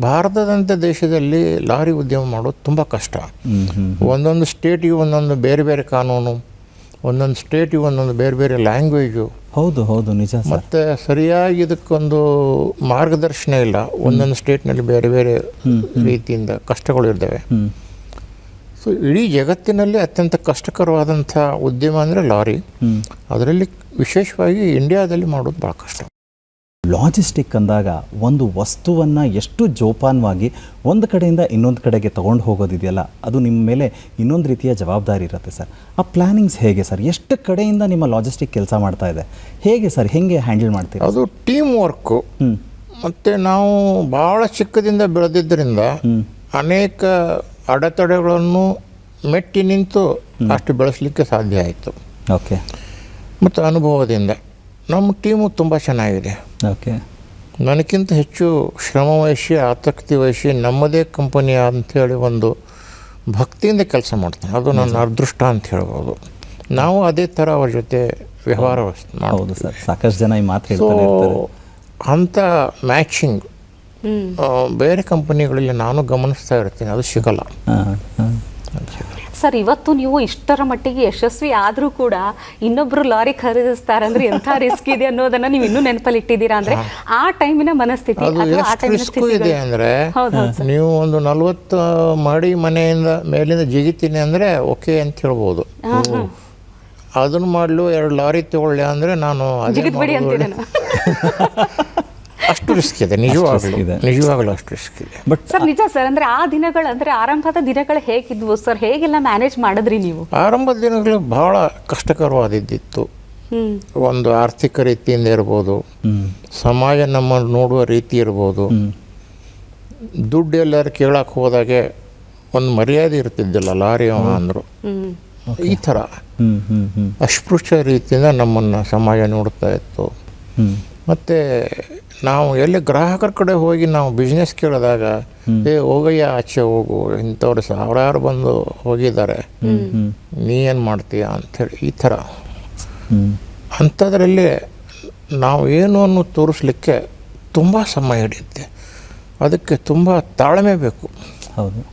ಭಾರತದಂಥ ದೇಶದಲ್ಲಿ ಲಾರಿ ಉದ್ಯಮ ಮಾಡೋದು ತುಂಬ ಕಷ್ಟ. ಒಂದೊಂದು ಸ್ಟೇಟಿಗೆ ಒಂದೊಂದು ಬೇರೆ ಬೇರೆ ಕಾನೂನು, ಒಂದೊಂದು ಸ್ಟೇಟಿಗೆ ಒಂದೊಂದು ಬೇರೆ ಬೇರೆ ಲ್ಯಾಂಗ್ವೇಜು. ಹೌದು ಹೌದು ನಿಜ. ಮತ್ತು ಸರಿಯಾಗಿ ಇದಕ್ಕೊಂದು ಮಾರ್ಗದರ್ಶನ ಇಲ್ಲ. ಒಂದೊಂದು ಸ್ಟೇಟ್ನಲ್ಲಿ ಬೇರೆ ಬೇರೆ ರೀತಿಯಿಂದ ಕಷ್ಟಗಳಿರ್ತವೆ. ಸೊ ಇಡೀ ಜಗತ್ತಿನಲ್ಲಿ ಅತ್ಯಂತ ಕಷ್ಟಕರವಾದಂಥ ಉದ್ಯಮ ಅಂದರೆ ಲಾರಿ. ಅದರಲ್ಲಿ ವಿಶೇಷವಾಗಿ ಇಂಡಿಯಾದಲ್ಲಿ ಮಾಡೋದು ಭಾಳ ಕಷ್ಟ. ಲಾಜಿಸ್ಟಿಕ್ ಅಂದಾಗ ಒಂದು ವಸ್ತುವನ್ನು ಎಷ್ಟು ಜೋಪಾನವಾಗಿ ಒಂದು ಕಡೆಯಿಂದ ಇನ್ನೊಂದು ಕಡೆಗೆ ತೊಗೊಂಡು ಹೋಗೋದಿದೆಯಲ್ಲ, ಅದು ನಿಮ್ಮ ಮೇಲೆ ಇನ್ನೊಂದು ರೀತಿಯ ಜವಾಬ್ದಾರಿ ಇರುತ್ತೆ ಸರ್. ಆ ಪ್ಲ್ಯಾನಿಂಗ್ಸ್ ಹೇಗೆ ಸರ್? ಎಷ್ಟು ಕಡೆಯಿಂದ ನಿಮ್ಮ ಲಾಜಿಸ್ಟಿಕ್ ಕೆಲಸ ಮಾಡ್ತಾ ಇದೆ, ಹೇಗೆ ಸರ್, ಹೇಗೆ ಹ್ಯಾಂಡಲ್ ಮಾಡ್ತೀವಿ? ಅದು ಟೀಮ್ ವರ್ಕು. ಮತ್ತು ನಾವು ಭಾಳ ಚಿಕ್ಕದಿಂದ ಬೆಳೆದಿದ್ದರಿಂದ ಅನೇಕ ಅಡೆತಡೆಗಳನ್ನು ಮೆಟ್ಟಿ ನಿಂತು ಅಷ್ಟು ಬೆಳೆಸಲಿಕ್ಕೆ ಸಾಧ್ಯ ಆಯಿತು. ಓಕೆ. ಮತ್ತು ಅನುಭವದಿಂದ ನಮ್ಮ ಟೀಮು ತುಂಬ ಚೆನ್ನಾಗಿದೆ. ಓಕೆ. ನನಗಿಂತ ಹೆಚ್ಚು ಶ್ರಮ ವಹಿಸಿ, ಆಸಕ್ತಿ ವಹಿಸಿ ನಮ್ಮದೇ ಕಂಪನಿ ಅಂಥೇಳಿ ಒಂದು ಭಕ್ತಿಯಿಂದ ಕೆಲಸ ಮಾಡ್ತಾನೆ. ಅದು ನನ್ನ ಅದೃಷ್ಟ ಅಂತ ಹೇಳ್ಬೋದು. ನಾವು ಅದೇ ಥರ ಅವ್ರ ಜೊತೆ ವ್ಯವಹಾರ ಹೌದು ಸರ್, ಸಾಕಷ್ಟು ಜನ ಈ ಮಾತು ಹೇಳ್ತಾರೆ ಇರ್ತಾರೆ. ಅಂಥ ಮ್ಯಾಚಿಂಗ್ ಬೇರೆ ಕಂಪನಿಗಳಲ್ಲಿ ನಾನು ಗಮನಿಸ್ತಾ ಇರ್ತೀನಿ, ಅದು ಸಿಗಲ್ಲ. ಸರ್, ಇವತ್ತು ನೀವು ಇಷ್ಟರ ಮಟ್ಟಿಗೆ ಯಶಸ್ವಿ ಆದರೂ ಕೂಡ ಇನ್ನೊಬ್ರು ಲಾರಿ ಖರೀದಿಸ್ತಾರೆ ಅಂದ್ರೆ ಎಂಥ ರಿಸ್ಕ್ ಇದೆ ಅನ್ನೋದನ್ನ ನೀವು ಇನ್ನೂ ನೆನಪಲ್ಲಿ ಇಟ್ಟಿದ್ದೀರಾ ಅಂದ್ರೆ ಆ ಟೈಮಿನ ಮನಸ್ಥಿತಿ ಇದೆ. ಅಂದರೆ ನೀವು ಒಂದು 40 ಮಾಡಿ ಮನೆಯಿಂದ ಮೇಲಿಂದ ಜಿಗಿತೀನಿ ಅಂದರೆ ಓಕೆ ಅಂತ ಹೇಳ್ಬೋದು. ಅದನ್ನು ಮಾಡಲು 2 ಲಾರಿ ತಗೊಳ್ಳಿ ಅಂದರೆ ನಾನು ಅಷ್ಟು ರಿಸ್ಕ್ ಇದೆ. ನಿಜವಾಗಲೂ ಅಷ್ಟು ರಿಸ್ಕ್ ಇದೆ. ಬಟ್ ಸರ್ ನಿಜ ಸರ್, ಅಂದ್ರೆ ಆ ದಿನಗಳು ಅಂದ್ರೆ ಆರಂಭದ ದಿನಗಳು ಹೇಗಿದ್ವು ಸರ್? ಹೇಗೆಲ್ಲ ಮ್ಯಾನೇಜ್ ಮಾಡಿದ್ರಿ ನೀವು? ಆರಂಭದ ದಿನಗಳು ಬಹಳ ಕಷ್ಟಕರವಾದಿದ್ದಿತ್ತು. ಒಂದು ಆರ್ಥಿಕ ರೀತಿಯಿಂದ ಇರ್ಬೋದು, ಸಮಾಜ ನಮ್ಮನ್ನು ನೋಡುವ ರೀತಿ ಇರ್ಬೋದು, ದುಡ್ಡು ಎಲ್ಲರೂ ಕೇಳಕ್ಕೆ ಹೋದಾಗೆ ಒಂದು ಮರ್ಯಾದೆ ಇರ್ತಿದ್ದಿಲ್ಲ. ಲಾರಿ ಅಂದರು ಈ ಥರ ಅಸ್ಪೃಶ್ಯ ರೀತಿಯಿಂದ ನಮ್ಮನ್ನು ಸಮಾಜ ನೋಡ್ತಾ ಇತ್ತು. ಮತ್ತು ನಾವು ಎಲ್ಲಿ ಗ್ರಾಹಕರ ಕಡೆ ಹೋಗಿ ನಾವು ಬಿಸ್ನೆಸ್ ಕೇಳಿದಾಗ ಹೋಗಯ್ಯ ಆಚೆ ಹೋಗು, ಇಂಥವ್ರು ಸಾವಿರಾರು ಬಂದು ಹೋಗಿದ್ದಾರೆ, ನೀ ಏನು ಮಾಡ್ತೀಯ ಅಂಥೇಳಿ ಈ ಥರ. ಅಂಥದ್ರಲ್ಲಿ ನಾವು ಏನು ಅನ್ನೋದು ತೋರಿಸ್ಲಿಕ್ಕೆ ತುಂಬ ಸಮಯ ಹಿಡಿಯುತ್ತೆ. ಅದಕ್ಕೆ ತುಂಬ ತಾಳ್ಮೆ ಬೇಕು. ಹೌದು.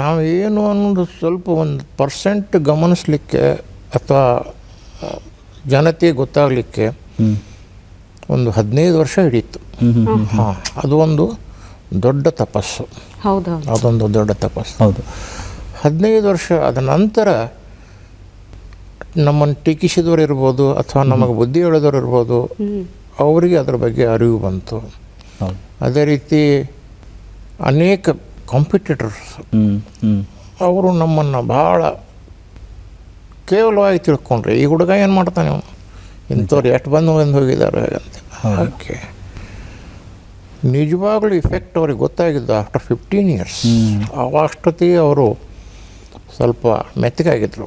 ನಾವು ಏನು ಅನ್ನೋದು ಸ್ವಲ್ಪ 1% ಗಮನಿಸಲಿಕ್ಕೆ ಅಥವಾ ಜನತೆಗೆ ಗೊತ್ತಾಗಲಿಕ್ಕೆ ಒಂದು 15 ವರ್ಷ ಹಿಡಿಯಿತು. ಅದು ಒಂದು ದೊಡ್ಡ ತಪಸ್ಸು. ಅದೊಂದು ದೊಡ್ಡ ತಪಸ್ಸು. ಹೌದು. 15 ವರ್ಷ ಆದ ನಂತರ ನಮ್ಮನ್ನು ಟೀಕಿಸಿದವರು ಇರ್ಬೋದು ಅಥವಾ ನಮಗೆ ಬುದ್ಧಿ ಹೇಳೋದವ್ರು ಇರ್ಬೋದು, ಅವರಿಗೆ ಅದರ ಬಗ್ಗೆ ಅರಿವು ಬಂತು. ಅದೇ ರೀತಿ ಅನೇಕ ಕಾಂಪಿಟೇಟರ್ಸ್ ಅವರು ನಮ್ಮನ್ನು ಭಾಳ ಕೇವಲವಾಗಿ ತಿಳ್ಕೊಂಡ್ರೆ, ಈ ಹುಡುಗ ಏನು ಮಾಡ್ತಾನೆ, ಇಂಥವ್ರು ಎಷ್ಟು ಬಂದು ಹೋಗಿದ್ದಾರೆ ಅಂತ. ಓಕೆ, ನಿಜವಾಗ್ಲೂ ಇಫೆಕ್ಟ್ ಅವ್ರಿಗೆ ಗೊತ್ತಾಗಿದ್ದು ಆಫ್ಟರ್ 15 ಇಯರ್ಸ್. ಅಷ್ಟೊತ್ತಿಗೆ ಅವರು ಸ್ವಲ್ಪ ಮೆತ್ತಗಾಗಿದ್ರು.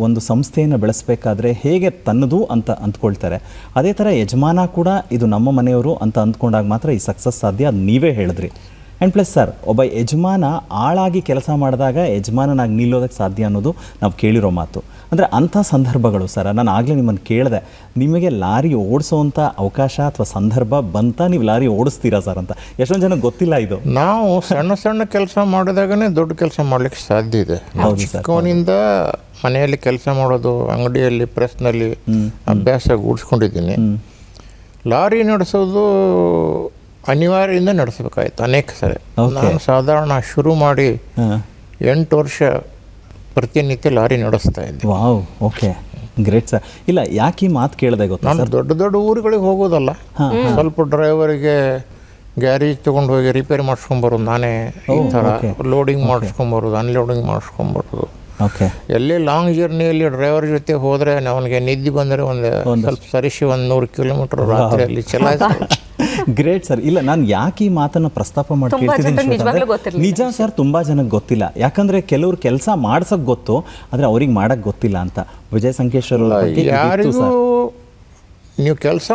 ಒಂದು ಸಂಸ್ಥೆಯನ್ನು ಬೆಳೆಸಬೇಕಾದ್ರೆ ಹೇಗೆ ತನ್ನದು ಅಂತ ಅಂದ್ಕೊಳ್ತಾರೆ, ಅದೇ ಥರ ಯಜಮಾನ ಕೂಡ ಇದು ನಮ್ಮ ಮನೆಯವರು ಅಂತ ಅಂದ್ಕೊಂಡಾಗ ಮಾತ್ರ ಈ ಸಕ್ಸಸ್ ಸಾಧ್ಯ. ಅದು ನೀವೇ ಹೇಳಿದ್ರಿ. ಆ್ಯಂಡ್ ಪ್ಲಸ್ ಸರ್, ಒಬ್ಬ ಯಜಮಾನ ಆಳಾಗಿ ಕೆಲಸ ಮಾಡಿದಾಗ ಯಜಮಾನನಾಗಿ ನಿಲ್ಲೋದಕ್ಕೆ ಸಾಧ್ಯ ಅನ್ನೋದು ನಾವು ಕೇಳಿರೋ ಮಾತು. ಅಂದರೆ ಅಂಥ ಸಂದರ್ಭಗಳು ಸರ್, ನಾನು ಆಗಲೇ ನಿಮ್ಮನ್ನು ಕೇಳಿದೆ, ನಿಮಗೆ ಲಾರಿ ಓಡಿಸೋವಂಥ ಅವಕಾಶ ಅಥವಾ ಸಂದರ್ಭ ಬಂತ, ನೀವು ಲಾರಿ ಓಡಿಸ್ತೀರಾ ಸರ್ ಅಂತ? ಎಷ್ಟೊಂದು ಜನಕ್ಕೆ ಗೊತ್ತಿಲ್ಲ ಇದು. ನಾವು ಸಣ್ಣ ಸಣ್ಣ ಕೆಲಸ ಮಾಡಿದಾಗನೇ ದೊಡ್ಡ ಕೆಲಸ ಮಾಡಲಿಕ್ಕೆ ಸಾಧ್ಯ ಇದೆ. ಚಿಕ್ಕವನಿಂದ ಮನೆಯಲ್ಲಿ ಕೆಲಸ ಮಾಡೋದು, ಅಂಗಡಿಯಲ್ಲಿ, ಪ್ರೆಸ್ನಲ್ಲಿ ಅಭ್ಯಾಸ ಗೂಡಿಸ್ಕೊಂಡಿದ್ದೀನಿ. ಲಾರಿ ನಡೆಸೋದು ಅನಿವಾರ್ಯದಿಂದ ನಡೆಸಬೇಕಾಯ್ತು ಅನೇಕ ಸರಿ. ನಾನು ಸಾಧಾರಣ ಶುರು ಮಾಡಿ 8 ವರ್ಷ ಪ್ರತಿನಿತ್ಯ ಲಾರಿ ನಡೆಸ್ತಾ ಇದ್ದೆ. Wow, okay, great sir. ಇಲ್ಲ, ಯಾಕೆ ಈ ಮಾತು ಕೇಳಿದೆ ಗೊತ್ತಾ? ನಾನು ದೊಡ್ಡ ದೊಡ್ಡ ಊರುಗಳಿಗೆ ಹೋಗೋದಲ್ಲ, ಸ್ವಲ್ಪ ಡ್ರೈವರಿಗೆ ಗ್ಯಾರೇಜ್ ತೊಗೊಂಡು ಹೋಗಿ ರಿಪೇರಿ ಮಾಡಿಸ್ಕೊಂಬರೋದು ನಾನೇ. ಈ ಥರ ಲೋಡಿಂಗ್ ಮಾಡಿಸ್ಕೊಂಬರೋದು, ಅನ್ಲೋಡಿಂಗ್ ಮಾಡಿಸ್ಕೊಂಬರೋದು. ಓಕೆ. ಎಲ್ಲೇ ಲಾಂಗ್ ಜರ್ನಿಯಲ್ಲಿ ಡ್ರೈವರ್ ಜೊತೆ ಹೋದರೆ ಅವನಿಗೆ ನಿದ್ದೆ ಬಂದರೆ ಒಂದು ಸ್ವಲ್ಪ ಸರಿಸಿ 100 ಕಿಲೋಮೀಟರ್ ರಾತ್ರಿಯಲ್ಲಿ ಚಲಾಯಿಸ್ತಾರೆ. Great sir. ಇಲ್ಲ, ನಾನು ಯಾಕೆ ಈ ಮಾತನ್ನು ಪ್ರಸ್ತಾಪ ಮಾಡಿ ಕೇಳ್ತಿದ್ದೀನಿ, ನಿಜ ಸರ್, ತುಂಬ ಜನಕ್ಕೆ ಗೊತ್ತಿಲ್ಲ. ಯಾಕಂದರೆ ಕೆಲವ್ರು ಕೆಲಸ ಮಾಡ್ಸೋಕ್ಕೆ ಗೊತ್ತು, ಆದರೆ ಅವ್ರಿಗೆ ಮಾಡೋಕ್ಕೆ ಗೊತ್ತಿಲ್ಲ ಅಂತ. ವಿಜಯ್ ಸಂಕೇಶ್ವರ್ ಯಾರಿಗೂ ನೀವು ಕೆಲಸ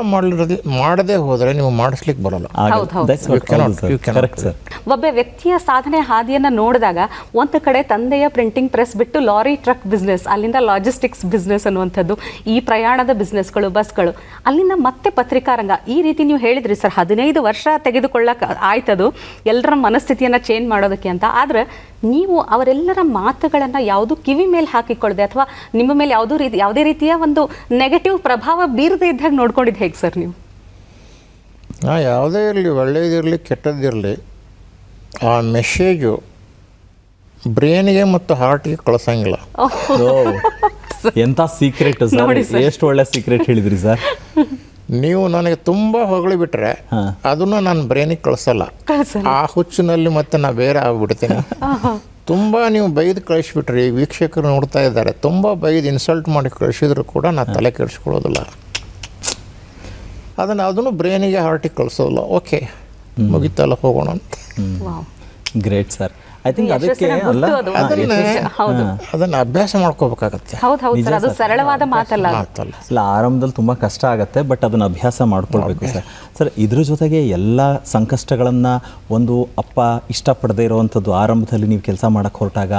ಮಾಡದೇ ಹೋದರೆ ನೀವು ಮಾಡಿಸ್ಲಿಕ್ಕೆ ಬರೋಲ್ಲ. Correct sir. ಒಬ್ಬ ವ್ಯಕ್ತಿಯ ಸಾಧನೆ ಹಾದಿಯನ್ನು ನೋಡಿದಾಗ ಒಂದು ಕಡೆ ತಂದೆಯ ಪ್ರಿಂಟಿಂಗ್ ಪ್ರೆಸ್ ಬಿಟ್ಟು ಲಾರಿ ಟ್ರಕ್ ಬಿಸ್ನೆಸ್, ಅಲ್ಲಿಂದ ಲಾಜಿಸ್ಟಿಕ್ಸ್ ಬಿಸ್ನೆಸ್ ಅನ್ನುವಂಥದ್ದು, ಈ ಪ್ರಯಾಣದ ಬಿಸ್ನೆಸ್ಗಳು, ಬಸ್ಗಳು, ಅಲ್ಲಿಂದ ಮತ್ತೆ ಪತ್ರಿಕಾ ರಂಗ. ಈ ರೀತಿ ನೀವು ಹೇಳಿದ್ರಿ ಸರ್ 15 ವರ್ಷ ತೆಗೆದುಕೊಳ್ಳಕ್ಕೆ ಆಯ್ತದು ಎಲ್ಲರ ಮನಸ್ಥಿತಿಯನ್ನು ಚೇಂಜ್ ಮಾಡೋದಕ್ಕೆ ಅಂತ. ಆದರೆ ನೀವು ಅವರೆಲ್ಲರ ಮಾತುಗಳನ್ನು ಯಾವುದು ಕಿವಿ ಮೇಲೆ ಹಾಕಿಕೊಳ್ಳದೆ ಅಥವಾ ನಿಮ್ಮ ಮೇಲೆ ಯಾವುದೇ ರೀತಿಯ ಒಂದು ನೆಗೆಟಿವ್ ಪ್ರಭಾವ ಬೀರದೇ ಇದ್ದಾಗ ನೋಡ್ಕೊಂಡಿದ್ದು ಹೇಗೆ ಸರ್ ನೀವು? ಯಾವುದೇ ಇರಲಿ, ಒಳ್ಳೆಯದಿರಲಿ ಕೆಟ್ಟದ್ದಿರಲಿ, ಆ ಮೆಸೇಜು ಬ್ರೇನ್ಗೆ ಮತ್ತು ಹಾರ್ಟ್ಗೆ ಕಳಿಸಂಗಿಲ್ಲ. ಎಂಥ ಸೀಕ್ರೆಟ್ ಸರ್, ಎಷ್ಟು ಒಳ್ಳೆ ಸೀಕ್ರೆಟ್ ಹೇಳಿದ್ರಿ ಸರ್. ನೀವು ನನಗೆ ತುಂಬ ಹೊಗಳಿಬಿಟ್ರೆ ಅದನ್ನು ನಾನು ಬ್ರೇನಿಗೆ ಕಳಿಸಲ್ಲ. ಆ ಹುಚ್ಚಿನಲ್ಲಿ ಮತ್ತೆ ನಾ ಬೇರೆ ಆಗ್ಬಿಡ್ತೀನಿ. ತುಂಬ ನೀವು ಬೈದು ಕಳಿಸ್ಬಿಟ್ರಿ, ವೀಕ್ಷಕರು ನೋಡ್ತಾ ಇದ್ದಾರೆ, ತುಂಬ ಬೈದು ಇನ್ಸಲ್ಟ್ ಮಾಡಿ ಕಳಿಸಿದ್ರು ಕೂಡ ನಾನು ತಲೆ ಕೆಡಿಸ್ಕೊಳ್ಳೋದಿಲ್ಲ. ಅದನ್ನು ಬ್ರೇನಿಗೆ ಹಾರ್ಟಿಗೆ ಕಳಿಸೋದಿಲ್ಲ. ಓಕೆ, ಮುಗಿತಲ್ಲ, ಹೋಗೋಣ ಅಂತ. Great sir. ಐ ಥಿಂಕ್ ಅದಕ್ಕೆ ಅದನ್ನು ಅಭ್ಯಾಸ ಮಾಡ್ಕೋಬೇಕಾಗತ್ತೆ. ಅದು ಸರಳವಾದ ಮಾತಲ್ಲ. ಅಲ್ಲ, ಆರಂಭದಲ್ಲಿ ತುಂಬ ಕಷ್ಟ ಆಗುತ್ತೆ, ಬಟ್ ಅದನ್ನು ಅಭ್ಯಾಸ ಮಾಡ್ಕೊಳ್ಬೇಕು ಸರ್. ಸರ್, ಇದ್ರ ಜೊತೆಗೆ ಎಲ್ಲ ಸಂಕಷ್ಟಗಳನ್ನು ಒಂದು ಅಪ್ಪ ಇಷ್ಟಪಡದೇ ಇರೋವಂಥದ್ದು, ಆರಂಭದಲ್ಲಿ ನೀವು ಕೆಲಸ ಮಾಡೋಕ್ಕೆ ಹೊರಟಾಗ,